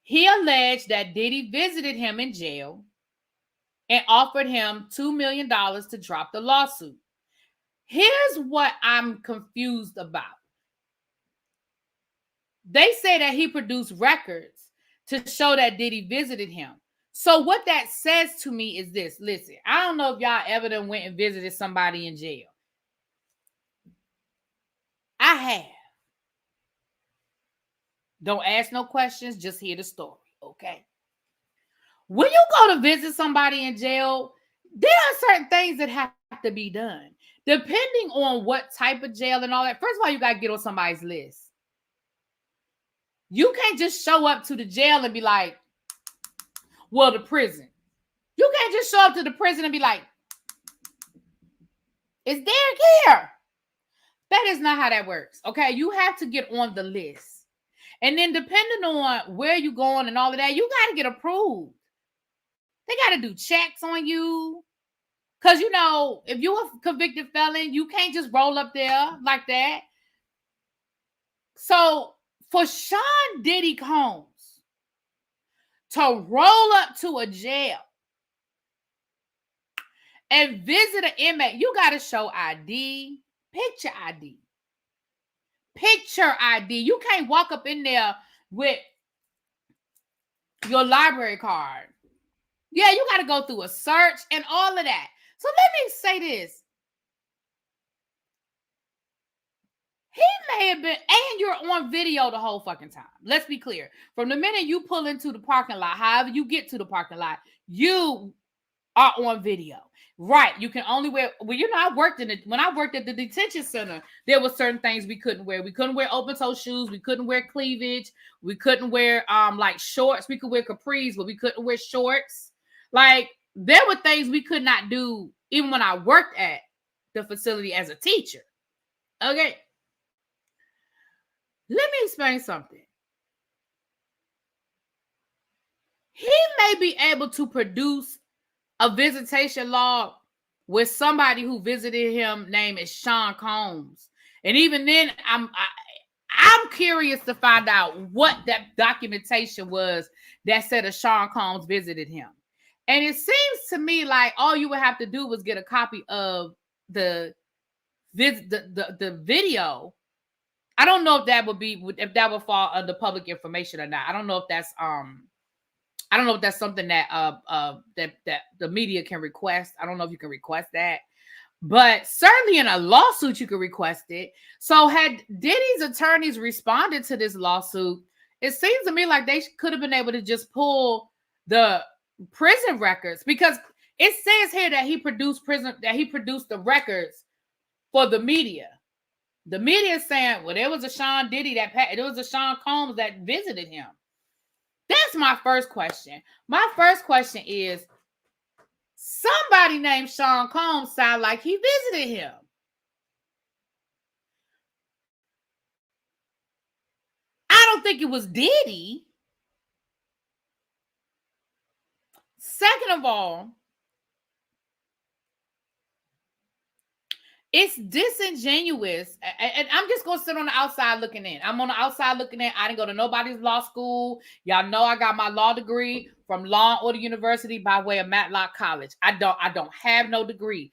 He alleged that Diddy visited him in jail and offered him $2 million to drop the lawsuit. Here's what I'm confused about. They say that he produced records to show that Diddy visited him. So what that says to me is this. Listen, I don't know if y'all ever done went and visited somebody in jail. I have. Don't ask no questions, just hear the story, okay? When you go to visit somebody in jail, there are certain things that have to be done. Depending on what type of jail and all that. First of all, you got to get on somebody's list. You can't just show up to the jail and be like, well, the prison. You can't just show up to the prison and be like, is Derek here? That is not how that works, okay? You have to get on the list. And then depending on where you're going and all of that, you got to get approved. They got to do checks on you. Because, you know, if you're a convicted felon, you can't just roll up there like that. So for Sean Diddy Combs to roll up to a jail and visit an inmate, you got to show ID, picture ID. Picture ID. You can't walk up in there with your library card. Yeah, you got to go through a search and all of that. So let me say this. He may have been, and you're on video the whole fucking time. Let's be clear. From the minute you pull into the parking lot, however you get to the parking lot, you are on video. Right. You can only wear, well, you know, when I worked at the detention center, there were certain things we couldn't wear. We couldn't wear open toe shoes. We couldn't wear cleavage. We couldn't wear like shorts. We could wear capris, but we couldn't wear shorts. Like, there were things we could not do even when I worked at the facility as a teacher. Okay. Let me explain something. He may be able to produce a visitation log with somebody who visited him named is Sean Combs. And even then, I'm curious to find out what that documentation was that said a Sean Combs visited him. And it seems to me like all you would have to do was get a copy of the video. I don't know if that would fall under public information or not. I don't know if that's something that that the media can request. I don't know if you can request that. But certainly in a lawsuit, you could request it. So had Diddy's attorneys responded to this lawsuit, it seems to me like they could have been able to just pull the prison records, because it says here that he produced the records for the media. The media is saying, well, there was a Sean Diddy there was a Sean Combs that visited him. That's my first question. My first question is, somebody named Sean Combs sound like he visited him. I don't think it was Diddy. Second of all, it's disingenuous. And I'm just going to sit on the outside looking in. I'm on the outside looking in. I didn't go to nobody's law school. Y'all know I got my law degree from Law and Order University by way of Matlock College. I don't have no degree.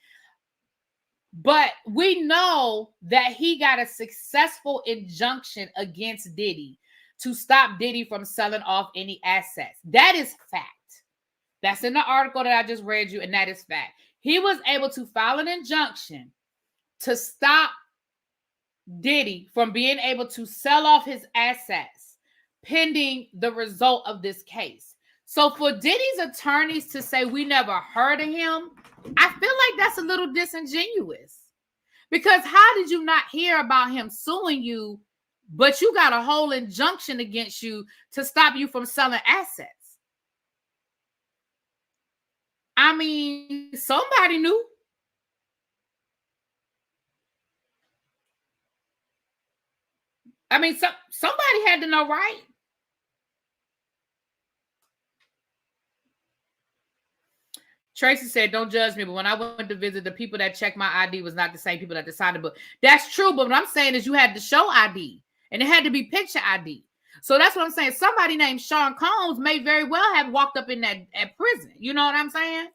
But we know that he got a successful injunction against Diddy to stop Diddy from selling off any assets. That is fact. That's in the article that I just read you, and that is fact. He was able to file an injunction to stop Diddy from being able to sell off his assets pending the result of this case. So for Diddy's attorneys to say we never heard of him, I feel like that's a little disingenuous. Because how did you not hear about him suing you, but you got a whole injunction against you to stop you from selling assets? I mean, somebody knew. I mean, somebody had to know, right? Tracy said, don't judge me, but when I went to visit, the people that checked my ID was not the same people that decided. But that's true. But what I'm saying is you had to show ID, and it had to be picture ID. So that's what I'm saying. Somebody named Sean Combs may very well have walked up in that prison. You know what I'm saying?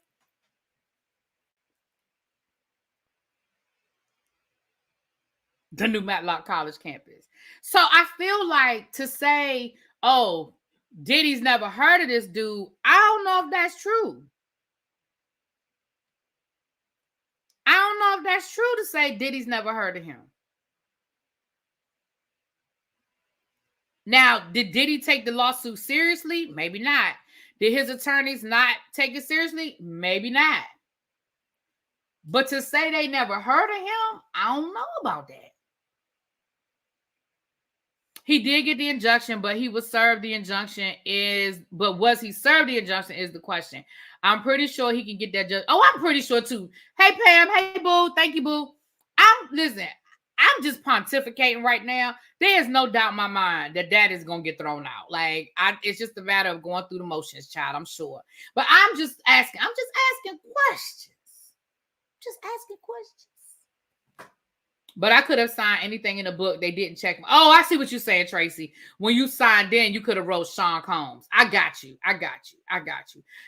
the new Matlock College campus. So I feel like to say, oh, Diddy's never heard of this dude, I don't know if that's true. I don't know if that's true to say Diddy's never heard of him. Now, did Diddy take the lawsuit seriously? Maybe not. Did his attorneys not take it seriously? Maybe not. But to say they never heard of him, I don't know about that. He did get the injunction, but he was served the injunction but was he served the injunction is the question. I'm pretty sure he can get that I'm pretty sure too. Hey, Pam. Hey, boo. Thank you, boo. I'm just pontificating right now. There's no doubt in my mind that is going to get thrown out. Like, it's just a matter of going through the motions, child, I'm sure. But I'm just asking questions. Just asking questions. But I could have signed anything in the book. They didn't check. Oh, I see what you're saying, Tracy. When you signed in, you could have wrote Sean Combs. I got you.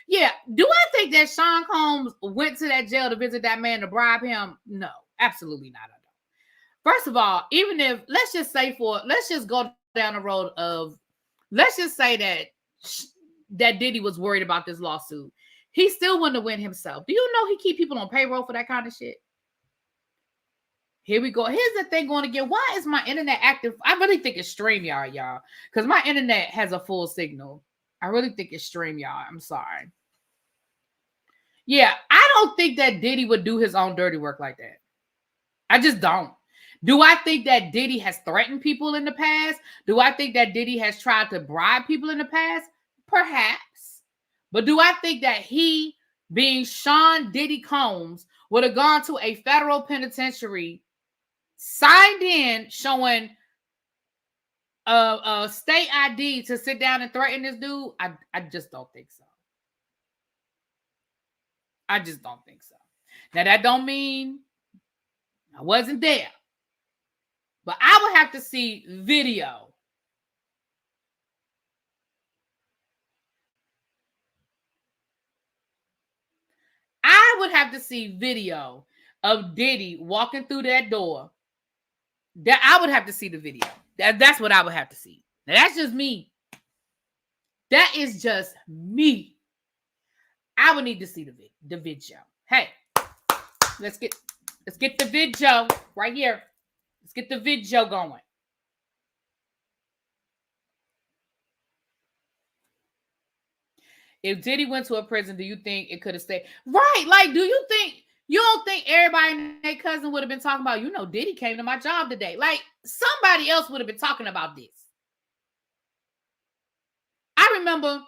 Yeah. Do I think that Sean Combs went to that jail to visit that man to bribe him? No, absolutely not. I don't. First of all, even if, let's just go down the road of, let's just say that Diddy was worried about this lawsuit. He still wouldn't have win himself. Do you know he keep people on payroll for that kind of shit? Here we go. Here's the thing going again. Why is my internet active? I really think it's StreamYard, y'all. Because my internet has a full signal. I really think it's StreamYard. I'm sorry. Yeah, I don't think that Diddy would do his own dirty work like that. I just don't. Do I think that Diddy has threatened people in the past? Do I think that Diddy has tried to bribe people in the past? Perhaps. But do I think that he, being Sean Diddy Combs, would have gone to a federal penitentiary, signed in, showing a state ID to sit down and threaten this dude? I just don't think so. I just don't think so. Now, that don't mean I wasn't there. But I would have to see video. I would have to see video of Diddy walking through that door. That I would have to see the video. That's what I would have to see. Now, that's just me. That is just me. I would need to see the video. Hey, let's get the video right here. Let's get the video going. If Diddy went to a prison, do you think it could have stayed? Right. Like, you don't think everybody and their cousin would have been talking about, Diddy came to my job today. Like, somebody else would have been talking about this. I remember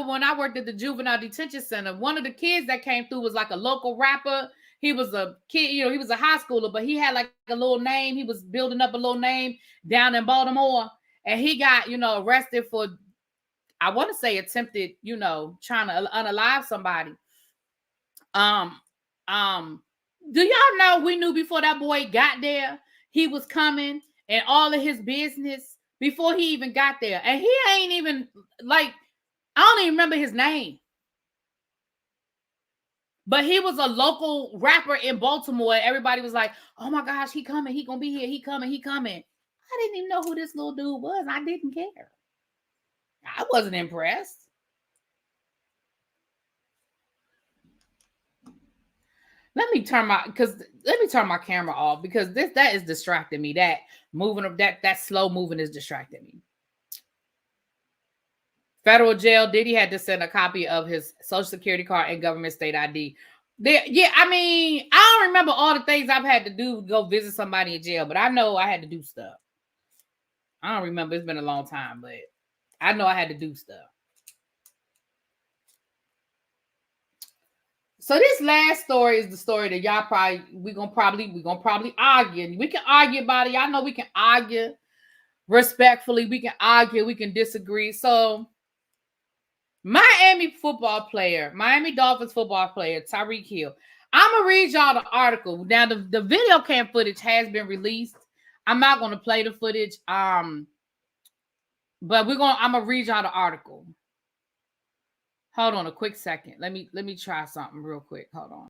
when I worked at the juvenile detention center, one of the kids that came through was like a local rapper. He was a kid, he was a high schooler, but he had like a little name. He was building up a little name down in Baltimore. And he got, arrested for, I want to say attempted, trying to unalive somebody. Do y'all know we knew before that boy got there, he was coming and all of his business before he even got there. And he ain't even, like, I don't even remember his name. But he was a local rapper in Baltimore. Everybody was like, oh my gosh, he coming. He gonna be here. He coming. I didn't even know who this little dude was. I didn't care. I wasn't impressed. Let me turn my camera off because that is distracting me. That moving of that slow moving is distracting me. Federal jail. Diddy had to send a copy of his social security card and government state ID. I don't remember all the things I've had to do to go visit somebody in jail, but I know I had to do stuff. I don't remember. It's been a long time, but I know I had to do stuff. So this last story is the story that y'all we're gonna probably argue. We can argue about it. Y'all know we can argue respectfully. We can argue. We can disagree. So Miami Dolphins football player, Tyreek Hill. I'm gonna read y'all the article. Now the video cam footage has been released. I'm not gonna play the footage. But I'm gonna read y'all the article. Hold on a quick second. Let me try something real quick. Hold on.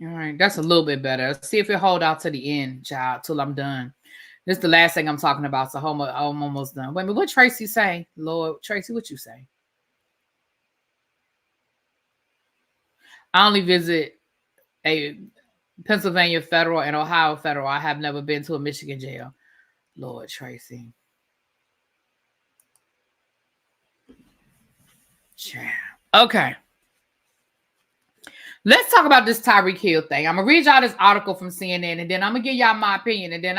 All right, that's a little bit better. Let's see if it hold out to the end, child, till I'm done. This is the last thing I'm talking about, so I'm almost done. Wait a minute, what Tracy say? Lord, Tracy, what you say? I only visit a Pennsylvania federal and Ohio federal. I have never been to a Michigan jail. Lord, Tracy. Okay. Let's talk about this Tyreek Hill thing. I'm gonna read y'all this article from CNN, and then I'm gonna give y'all my opinion, and then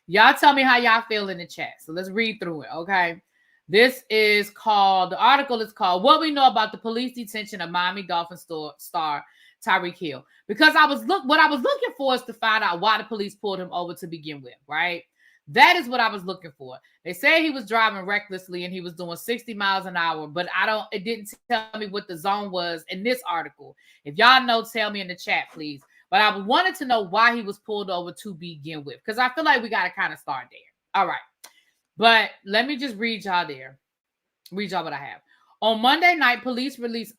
y'all tell me how y'all feel in the chat. So let's read through it, okay? The article is called "What We Know About the Police Detention of Miami Dolphins star Tyreek Hill." Because what I was looking for is to find out why the police pulled him over to begin with, right? That is what I was looking for. They say he was driving recklessly and he was doing 60 miles an hour, but it didn't tell me what the zone was in this article. If y'all know, tell me in the chat, please. But I wanted to know why he was pulled over to begin with, because I feel like we got to kind of start there. All right. But let me just read y'all what I have. On Monday night, police released,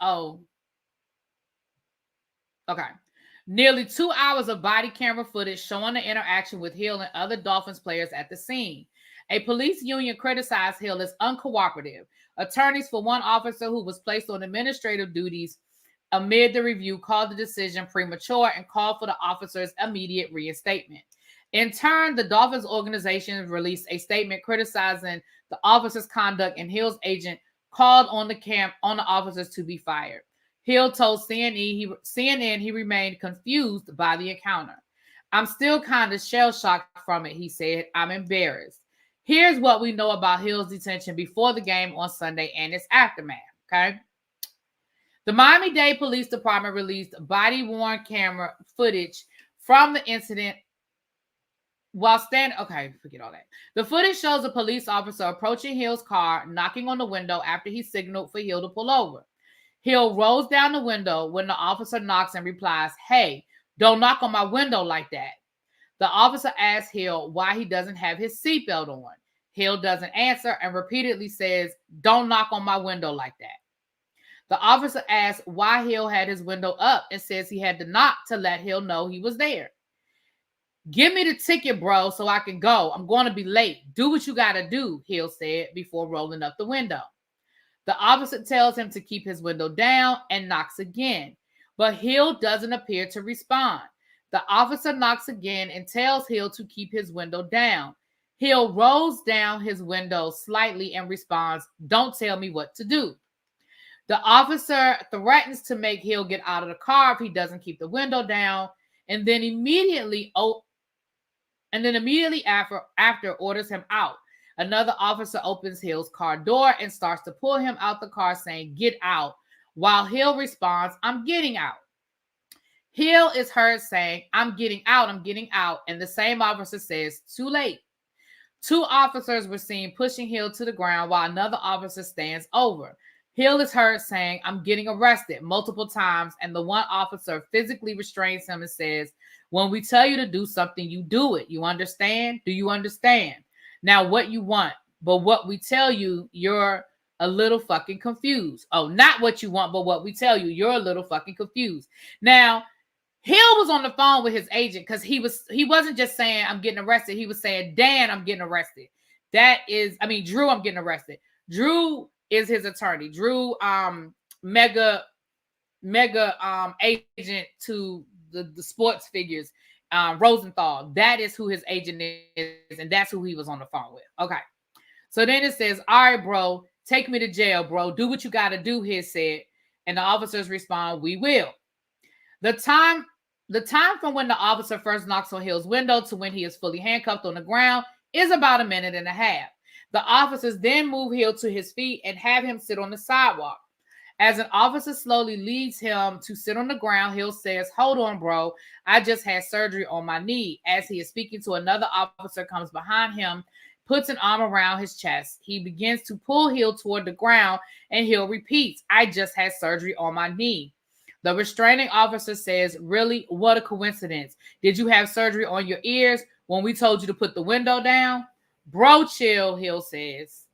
nearly 2 hours of body camera footage showing the interaction with Hill and other Dolphins players at the scene. A police union criticized Hill as uncooperative. Attorneys for one officer who was placed on administrative duties amid the review called the decision premature and called for the officer's immediate reinstatement. In turn, the Dolphins organization released a statement criticizing the officer's conduct, and Hill's agent called on the officers to be fired. Hill told CNN he remained confused by the encounter. "I'm still kind of shell-shocked from it," he said. "I'm embarrassed." Here's what we know about Hill's detention before the game on Sunday and its aftermath, okay? The Miami-Dade Police Department released body-worn camera footage from the incident while standing. Okay, forget all that. The footage shows a police officer approaching Hill's car, knocking on the window after he signaled for Hill to pull over. Hill rolls down the window when the officer knocks and replies, "Hey, don't knock on my window like that." The officer asks Hill why he doesn't have his seatbelt on. Hill doesn't answer and repeatedly says, "Don't knock on my window like that." The officer asks why Hill had his window up and says he had to knock to let Hill know he was there. "Give me the ticket, bro, so I can go. I'm going to be late. Do what you got to do," Hill said before rolling up the window. The officer tells him to keep his window down and knocks again, but Hill doesn't appear to respond. The officer knocks again and tells Hill to keep his window down. Hill rolls down his window slightly and responds, "Don't tell me what to do." The officer threatens to make Hill get out of the car if he doesn't keep the window down, and then immediately after orders him out. Another officer opens Hill's car door and starts to pull him out the car, saying, "Get out," while Hill responds, "I'm getting out." Hill is heard saying, I'm getting out," and the same officer says, "Too late." 2 officers were seen pushing Hill to the ground while another officer stands over. Hill is heard saying, "I'm getting arrested," multiple times, and the one officer physically restrains him and says, "When we tell you to do something, you do it. You understand? Do you understand? Now what you want, but what we tell you, you're a little fucking confused." Oh, not what you want, but what we tell you, you're a little fucking confused. Now, Hill was on the phone with his agent because he wasn't just saying, "I'm getting arrested." He was saying, "Dan, I'm getting arrested." Drew, I'm getting arrested. Drew is his attorney. Drew, mega agent to the sports figures, Rosenthal. That is who his agent is, and that's who he was on the phone with. Okay. So then it says, "All right, bro, take me to jail, bro. Do what you got to do," he said. And the officers respond, "We will." The time from when the officer first knocks on Hill's window to when he is fully handcuffed on the ground is about a minute and a half. The officers then move Hill to his feet and have him sit on the sidewalk. As an officer slowly leads him to sit on the ground, Hill says, "Hold on, bro. I just had surgery on my knee." As he is speaking to another officer, comes behind him, puts an arm around his chest. He begins to pull Hill toward the ground, and Hill repeats, "I just had surgery on my knee." The restraining officer says, "Really? What a coincidence. Did you have surgery on your ears when we told you to put the window down?" "Bro, chill," Hill says.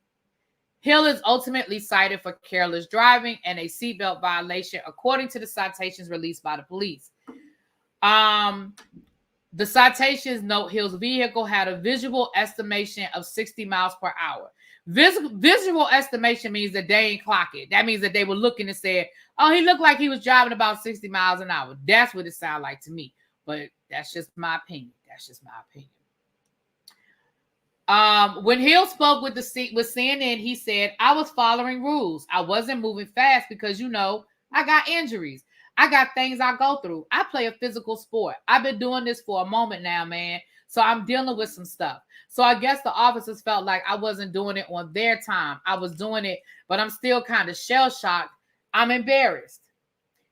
Hill is ultimately cited for careless driving and a seatbelt violation, according to the citations released by the police. The citations note Hill's vehicle had a visual estimation of 60 miles per hour. Visual estimation means that they ain't clock it. That means that they were looking and said, oh, he looked like he was driving about 60 miles an hour. That's what it sounded like to me. But that's just my opinion. When Hill spoke with CNN, he said, I was following rules. I wasn't moving fast because, I got injuries. I got things I go through. I play a physical sport. I've been doing this for a moment now, man. So I'm dealing with some stuff. So I guess the officers felt like I wasn't doing it on their time. I was doing it, but I'm still kind of shell-shocked. I'm embarrassed.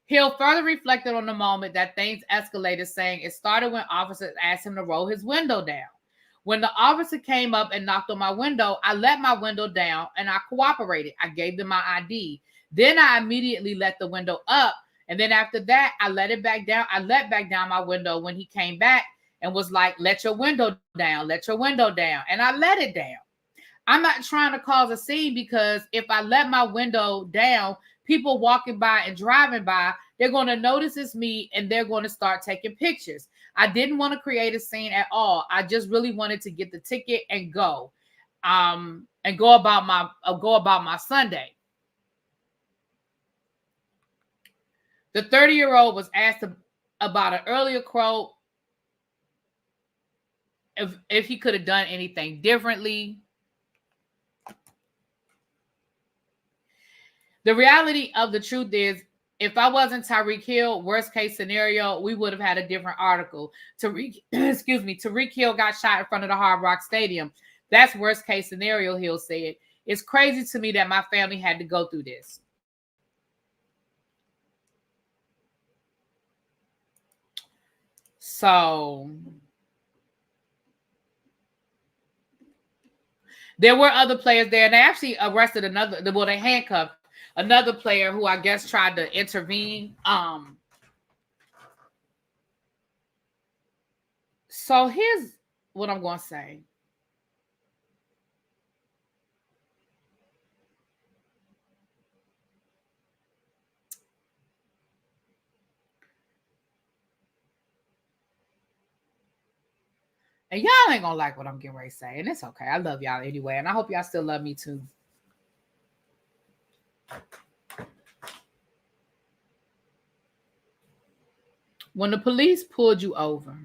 Hill further reflected on the moment that things escalated, saying it started when officers asked him to roll his window down. When the officer came up and knocked on my window, I let my window down and I cooperated. I gave them my ID. Then I immediately let the window up. And then after that, I let it back down. I let back down my window when he came back and was like, let your window down, let your window down. And I let it down. I'm not trying to cause a scene because if I let my window down, people walking by and driving by, they're going to notice it's me and they're going to start taking pictures. I didn't want to create a scene at all. I just really wanted to get the ticket and go about my Sunday. The 30-year-old was asked about an earlier quote if he could have done anything differently. The reality of the truth is, if I wasn't Tyreek Hill, worst case scenario, we would have had a different article. Tyreek Hill got shot in front of the Hard Rock Stadium. That's worst case scenario, Hill said. It's crazy to me that my family had to go through this. So there were other players there, and they actually arrested they handcuffed another player who I guess tried to intervene. So here's what I'm going to say. And y'all ain't gonna like what I'm getting ready to say, and it's okay. I love y'all anyway, and I hope y'all still love me too. When the police pulled you over,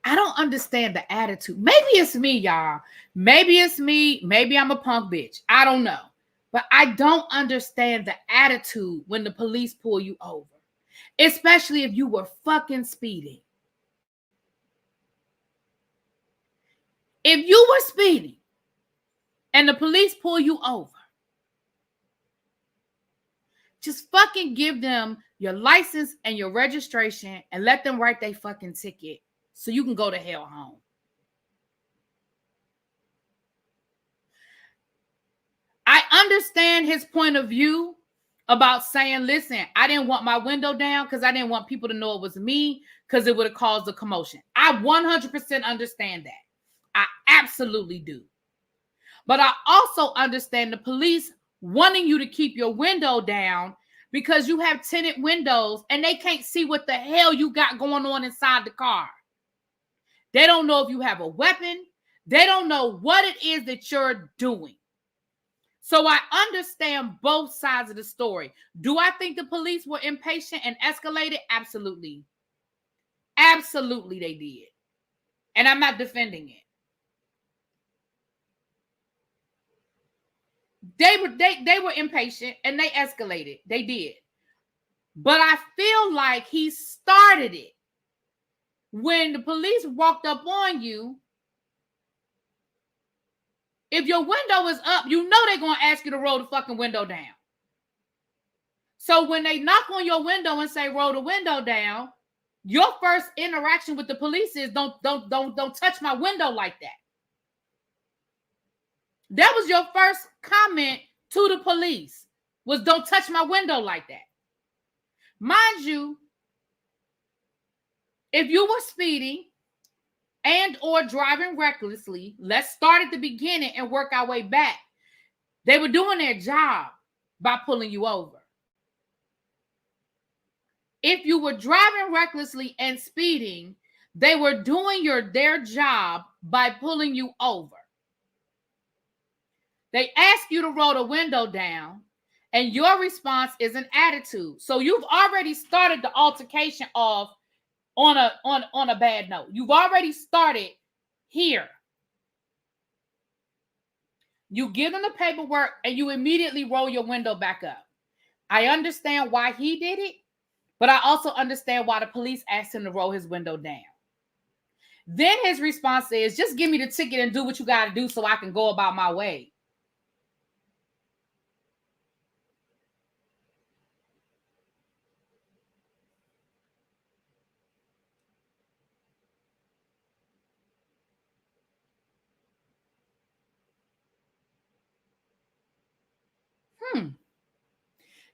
I don't understand the attitude. Maybe it's me, y'all. Maybe it's me. Maybe I'm a punk bitch. I don't know. But I don't understand the attitude when the police pull you over, especially if you were fucking speeding. If you were speeding and the police pull you over, just fucking give them your license and your registration and let them write their fucking ticket so you can go to hell home. I understand his point of view about saying, listen, I didn't want my window down because I didn't want people to know it was me because it would have caused a commotion. I 100% understand that. I absolutely do. But I also understand the police wanting you to keep your window down because you have tinted windows and they can't see what the hell you got going on inside the car. They don't know if you have a weapon. They don't know what it is that you're doing. So I understand both sides of the story. Do I think the police were impatient and escalated? Absolutely. Absolutely they did. And I'm not defending it. They were impatient and they escalated. They did. But I feel like he started it. When the police walked up on you, if your window is up, you know they're going to ask you to roll the fucking window down. So when they knock on your window and say roll the window down, your first interaction with the police is don't touch my window like that. That was your first comment to the police, was don't touch my window like that. Mind you, If you were speeding and or driving recklessly, let's start at the beginning and work our way back. They were doing their job by pulling you over. If you were driving recklessly and speeding, they were doing their job by pulling you over. They ask you to roll the window down, and your response is an attitude. So you've already started the altercation off on a bad note. You've already started here. You give them the paperwork and you immediately roll your window back up. I understand why he did it, but I also understand why the police asked him to roll his window down. Then his response is, just give me the ticket and do what you got to do so I can go about my way.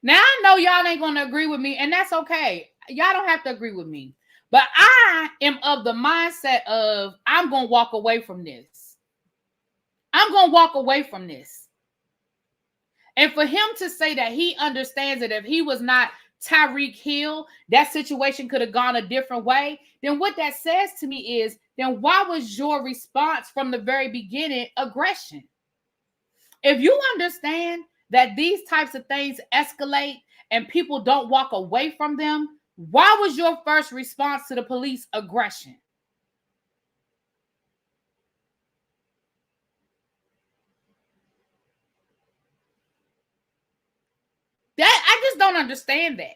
Now, I know y'all ain't going to agree with me, and that's okay. Y'all don't have to agree with me. But I am of the mindset of, I'm going to walk away from this. I'm going to walk away from this. And for him to say that he understands that if he was not Tyreek Hill, that situation could have gone a different way, then what that says to me is, then why was your response from the very beginning aggression? If you understand that these types of things escalate and people don't walk away from them, why was your first response to the police aggression? That I just don't understand that.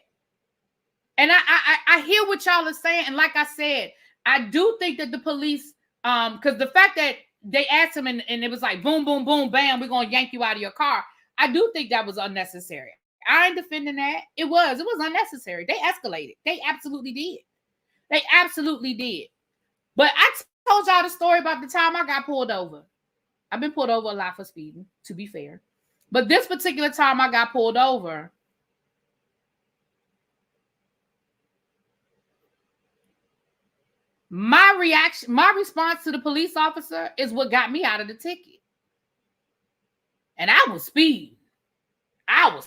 And I hear what y'all are saying. And like I said, I do think that the police, because the fact that they asked him and it was like, boom, boom, boom, bam, we're going to yank you out of your car. I do think that was unnecessary. I ain't defending that. It was unnecessary. They escalated. They absolutely did. They absolutely did. But I told y'all the story about the time I got pulled over. I've been pulled over a lot for speeding, to be fair. But this particular time I got pulled over, my response to the police officer is what got me out of the ticket. And I was speeding. And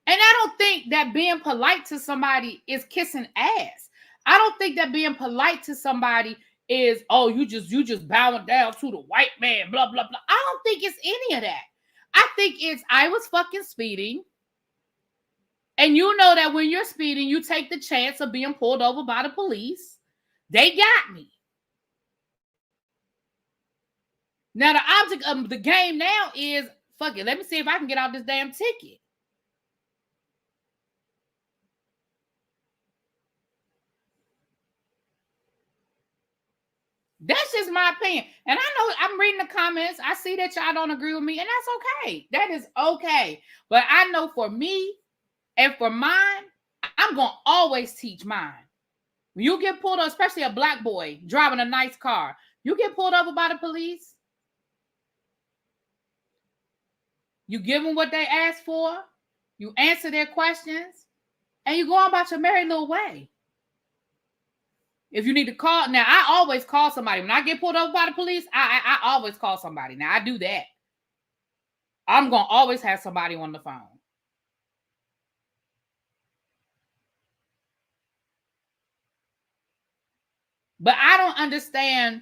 I don't think that being polite to somebody is kissing ass. I don't think that being polite to somebody is, oh, you just bowing down to the white man, blah, blah, blah. I don't think it's any of that. I think it's, I was fucking speeding. And you know that when you're speeding, you take the chance of being pulled over by the police. They got me. Now, the object of the game now is, fuck it, let me see if I can get out this damn ticket. That's just my opinion. And I know I'm reading the comments. I see that y'all don't agree with me, and that's okay. That is okay. But I know for me and for mine, I'm going to always teach mine. When you get pulled over, especially a black boy driving a nice car, you get pulled over by the police, you give them what they ask for, you answer their questions, and you go on about your merry little way. If you need to call, now I always call somebody. When I get pulled over by the police, I always call somebody. Now I do that. I'm going to always have somebody on the phone. But I don't understand.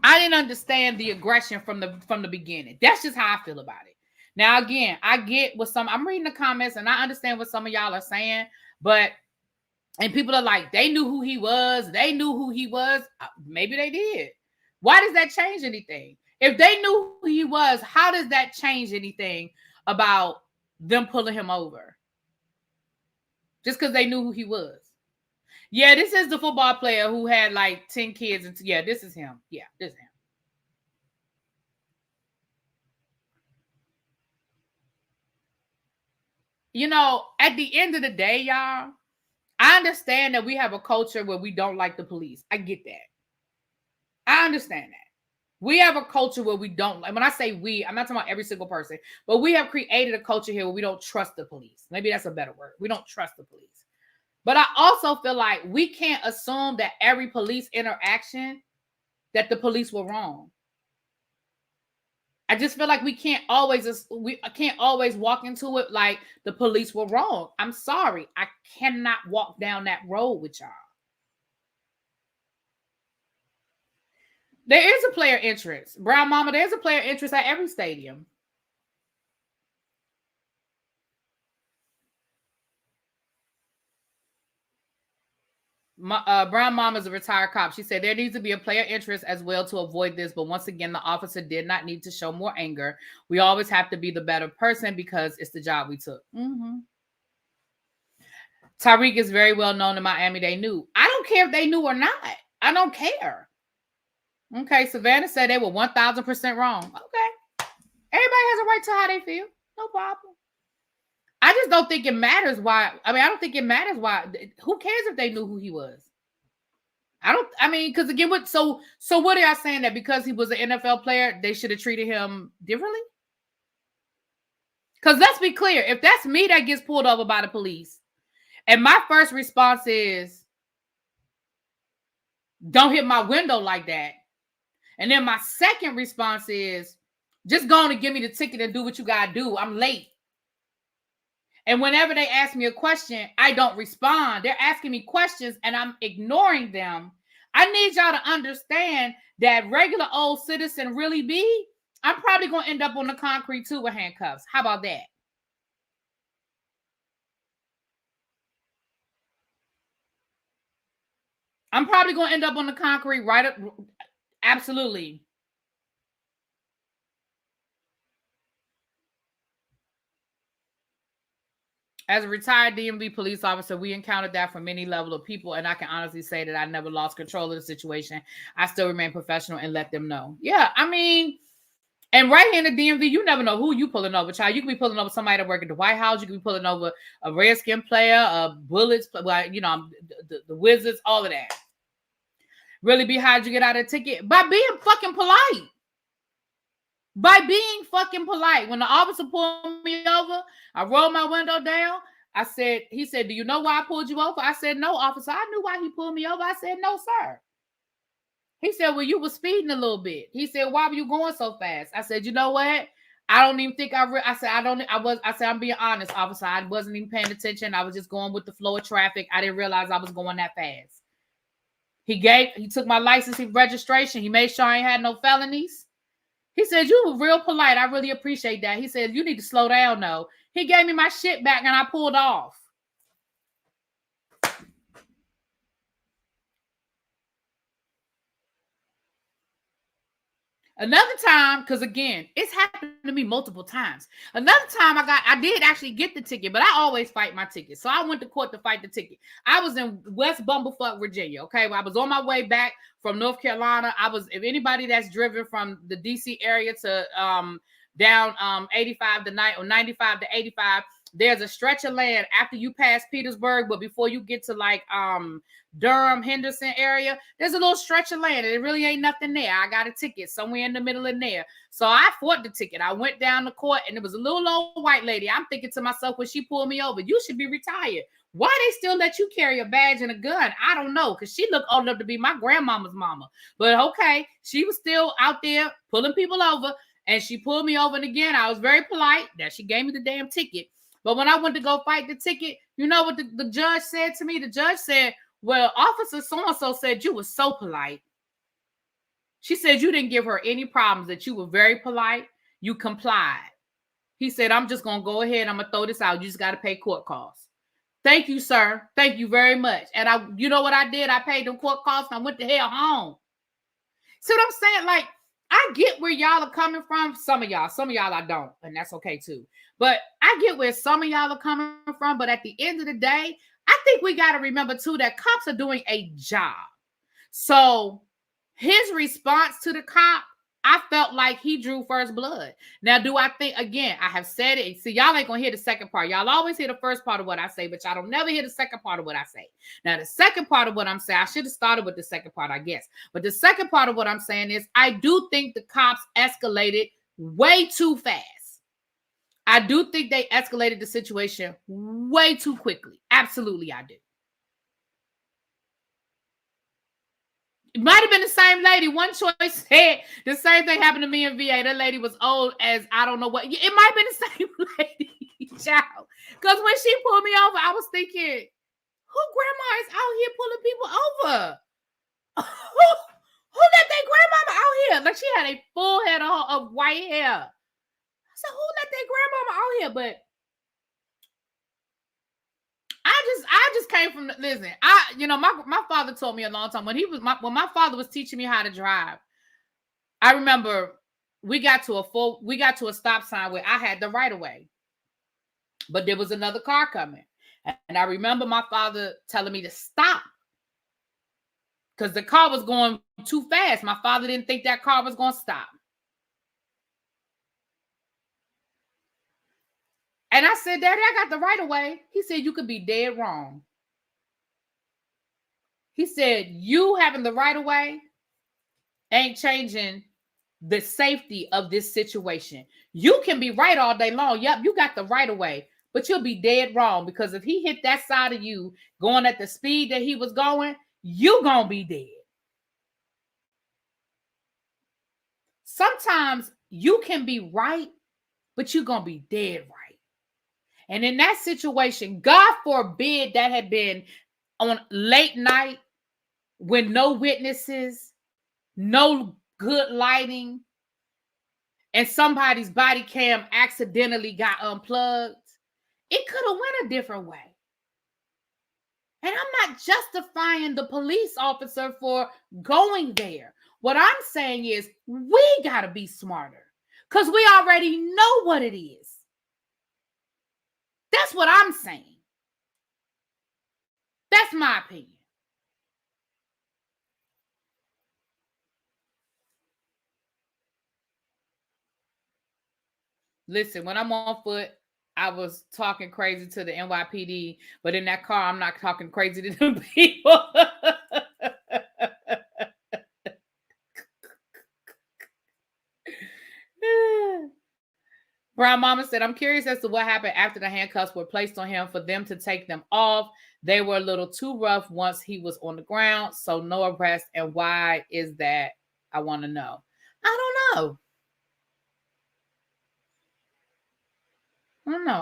I didn't understand the aggression from the beginning. That's just how I feel about it. Now, again, I get what I'm reading the comments and I understand what some of y'all are saying, but, and people are like, they knew who he was. They knew who he was. Maybe they did. Why does that change anything? If they knew who he was, how does that change anything about them pulling him over? Just because they knew who he was. Yeah, this is the football player who had like 10 kids. And yeah, this is him. Yeah, this is him. You know, at the end of the day, y'all, I understand that we have a culture where we don't like the police. I get that. I understand that. We have a culture where we don't, and when I say we, I'm not talking about every single person, but we have created a culture here where we don't trust the police. Maybe that's a better word. We don't trust the police. But I also feel like we can't assume that every police interaction that the police were wrong. I just feel like we can't always walk into it like the police were wrong. I'm sorry. I cannot walk down that road with y'all. There is a player interest. Brown Mama, there's a player interest at every stadium. Brown Mama is a retired cop. She said there needs to be a player interest as well to avoid this. But once again, the officer did not need to show more anger. We always have to be the better person because it's the job we took. Tyreek is very well known in Miami. They knew. I don't care if they knew or not. I don't care. Okay, Savannah said they were 1,000% wrong. Okay. Everybody has a right to how they feel. No problem. I just don't think it matters why. I don't think it matters why. Who cares if they knew who he was? Because again, so what are y'all saying, that because he was an NFL player, they should have treated him differently? Because let's be clear, if that's me that gets pulled over by the police, and my first response is, don't hit my window like that. And then my second response is, just go on and give me the ticket and do what you got to do. I'm late. And whenever they ask me a question, I don't respond. They're asking me questions and I'm ignoring them. I need y'all to understand that regular old citizen Really B, I'm probably going to end up on the concrete too with handcuffs. How about that? I'm probably going to end up on the concrete right up. Absolutely. As a retired DMV police officer, we encountered that from many level of people, and I can honestly say that I never lost control of the situation. I still remain professional and let them know. Yeah, and right here in the DMV, you never know who you pulling over, child. You could be pulling over somebody that work at the White House. You could be pulling over a Redskin player, a Bullets, the Wizards, all of that. Really be how'd you get out of the ticket? By being fucking polite. By being fucking polite. When the officer pulled me over, I rolled my window down. He said, do you know why I pulled you over? I said, no, officer. I knew why he pulled me over. I said, no, sir. He said, well, you were speeding a little bit. He said, why were you going so fast? I said, you know what? I don't even think I said, I'm being honest, officer. I wasn't even paying attention. I was just going with the flow of traffic. I didn't realize I was going that fast. He took my license and registration. He made sure I ain't had no felonies. He said, you were real polite. I really appreciate that. He said, you need to slow down, though. He gave me my shit back and I pulled off. Another time, because again, it's happened to me multiple times. Another time I did actually get the ticket, but I always fight my ticket. So I went to court to fight the ticket. I was in West Bumblefuck, Virginia. Okay. I was on my way back from North Carolina. If anybody that's driven from the DC area to down 85 to 95 to 85, there's a stretch of land after you pass Petersburg, but before you get to like Durham, Henderson area, there's a little stretch of land and it really ain't nothing there. I got a ticket somewhere in the middle in there. So I fought the ticket. I went down to court and it was a little old white lady. I'm thinking to myself, when she pulled me over, you should be retired. Why they still let you carry a badge and a gun? I don't know, because she looked old enough to be my grandmama's mama. But okay, she was still out there pulling people over and she pulled me over. And again, I was very polite that she gave me the damn ticket. But when I went to go fight the ticket, you know what the judge said to me? The judge said, well, Officer so-and-so said you were so polite. She said you didn't give her any problems, that you were very polite. You complied. He said, I'm just going to go ahead. I'm going to throw this out. You just got to pay court costs. Thank you, sir. Thank you very much. And you know what I did? I paid them court costs and I went the hell home. See what I'm saying? Like, I get where y'all are coming from. Some of y'all I don't. And that's okay too. But I get where some of y'all are coming from. But at the end of the day, I think we got to remember too that cops are doing a job. So his response to the cop, I felt like he drew first blood. Now, do I think, again, I have said it. See, y'all ain't going to hear the second part. Y'all always hear the first part of what I say, but y'all don't never hear the second part of what I say. Now, the second part of what I'm saying, I should have started with the second part, I guess. But the second part of what I'm saying is I do think the cops escalated way too fast. I do think they escalated the situation way too quickly. Absolutely, I do. It might have been the same lady. One choice said the same thing happened to me in VA. That lady was old as I don't know what. It might have been the same lady, child. Because when she pulled me over, I was thinking, who grandma is out here pulling people over? Who let their grandmama out here? Like, she had a full head of white hair. I said, who let their grandmama out here? But I just came from, listen, my father told me a long time when my father was teaching me how to drive. I remember we got to a stop sign where I had the right of way, but there was another car coming. And I remember my father telling me to stop because the car was going too fast. My father didn't think that car was going to stop. And I said, Daddy, I got the right of way. He said, you could be dead wrong. He said, you having the right of way ain't changing the safety of this situation. You can be right all day long. Yep, you got the right of way, but you'll be dead wrong because if he hit that side of you going at the speed that he was going, you gonna be dead. Sometimes you can be right, but you're gonna be dead right. And in that situation, God forbid that had been on late night with no witnesses, no good lighting, and somebody's body cam accidentally got unplugged, it could have went a different way. And I'm not justifying the police officer for going there. What I'm saying is we got to be smarter because we already know what it is. That's what I'm saying. That's my opinion. Listen, when I'm on foot, I was talking crazy to the NYPD, but in that car, I'm not talking crazy to them people. Brown Mama said, I'm curious as to what happened after the handcuffs were placed on him for them to take them off. They were a little too rough once he was on the ground, so no arrest. And why is that? I want to know. I don't know.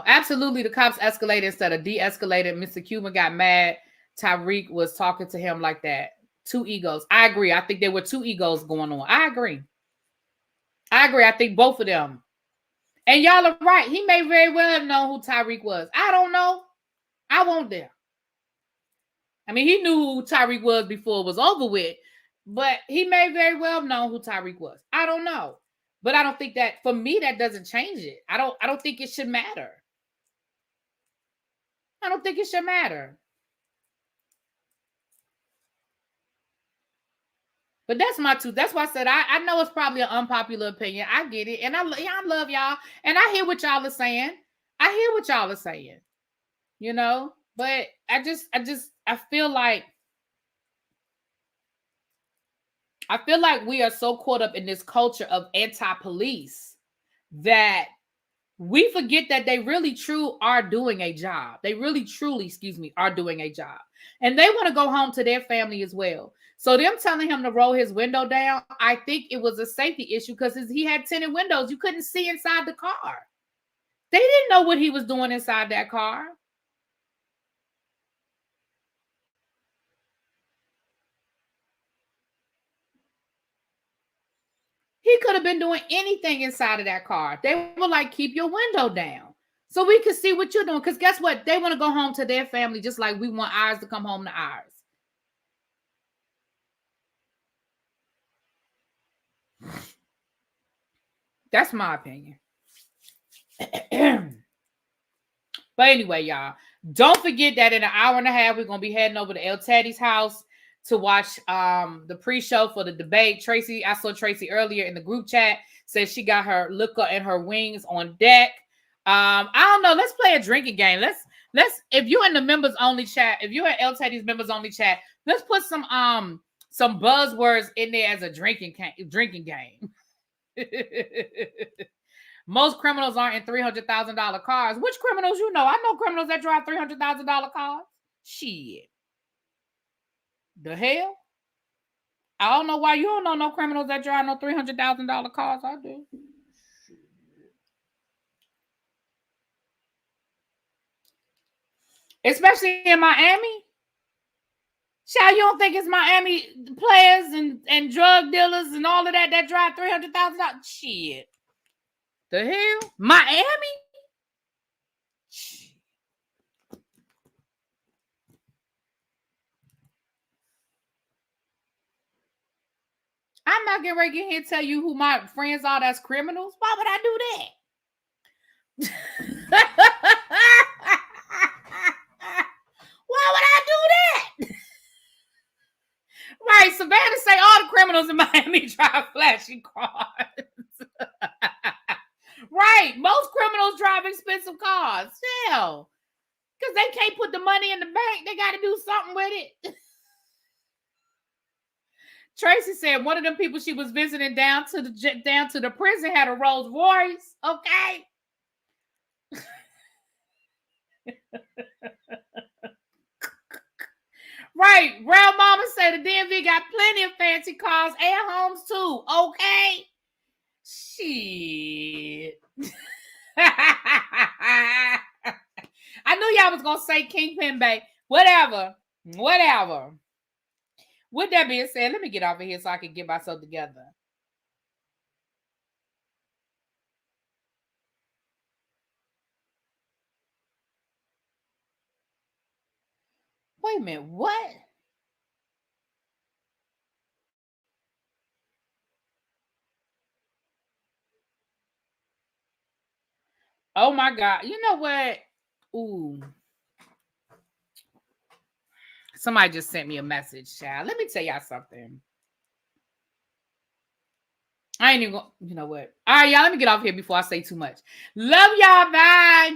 Absolutely, the cops escalated instead of de-escalated. Mr. Cuban got mad. Tyreek was talking to him like that. Two egos. I agree. I think there were two egos going on. I agree. I think both of them. And y'all are right. He may very well have known who Tyreek was. I don't know. I won't dare. I mean, he knew who Tyreek was before it was over with, but he may very well have known who Tyreek was. I don't know. But I don't think that, for me, that doesn't change it. I don't think it should matter. I don't think it should matter. But that's my two. That's why I said I know it's probably an unpopular opinion. I get it. And I love y'all. And I hear what y'all are saying. You know? But I feel like we are so caught up in this culture of anti-police that we forget that they really are doing a job. They really truly, are doing a job. And they want to go home to their family as well. So them telling him to roll his window down, I think it was a safety issue because he had tinted windows. You couldn't see inside the car. They didn't know what he was doing inside that car. He could have been doing anything inside of that car. They were like, keep your window down so we could see what you're doing. Because guess what? They want to go home to their family just like we want ours to come home to ours. That's my opinion. But anyway, y'all, don't forget that in an hour and a half, we're going to be heading over to El Teddy's house to watch the pre-show for the debate. I saw Tracy earlier in the group chat, said she got her liquor and her wings on deck. I don't know. Let's play a drinking game. Let's if you're in the members only chat, if you're in El Teddy's members only chat, let's put some buzzwords in there as a drinking game. Most criminals aren't in $300,000 cars. Which criminals you know? I know criminals that drive $300,000 cars. Shit. The hell? I don't know why you don't know no criminals that drive no $300,000 cars. I do. Especially in Miami. Child, you don't think it's Miami players and drug dealers and all of that drive $300,000? Shit. The hell? Miami? I'm not getting ready to get here and tell you who my friends are that's criminals. Why would I do that? Why would I do that? Right, Savannah say all the criminals in Miami drive flashy cars. Right, most criminals drive expensive cars. Hell, because they can't put the money in the bank. They got to do something with it. Tracy said one of them people she was visiting down to the prison had a Rolls Royce. Okay. Right. Real Mama said the DMV got plenty of fancy cars and homes too. Okay. Shit. I knew y'all was gonna say Kingpin Bay. Whatever. With that being said, let me get off of here so I can get myself together. Wait a minute, what? Oh my God. You know what? Ooh. Somebody just sent me a message, child. Let me tell y'all something. I ain't even going, you know what? All right, y'all, let me get off here before I say too much. Love y'all. Bye.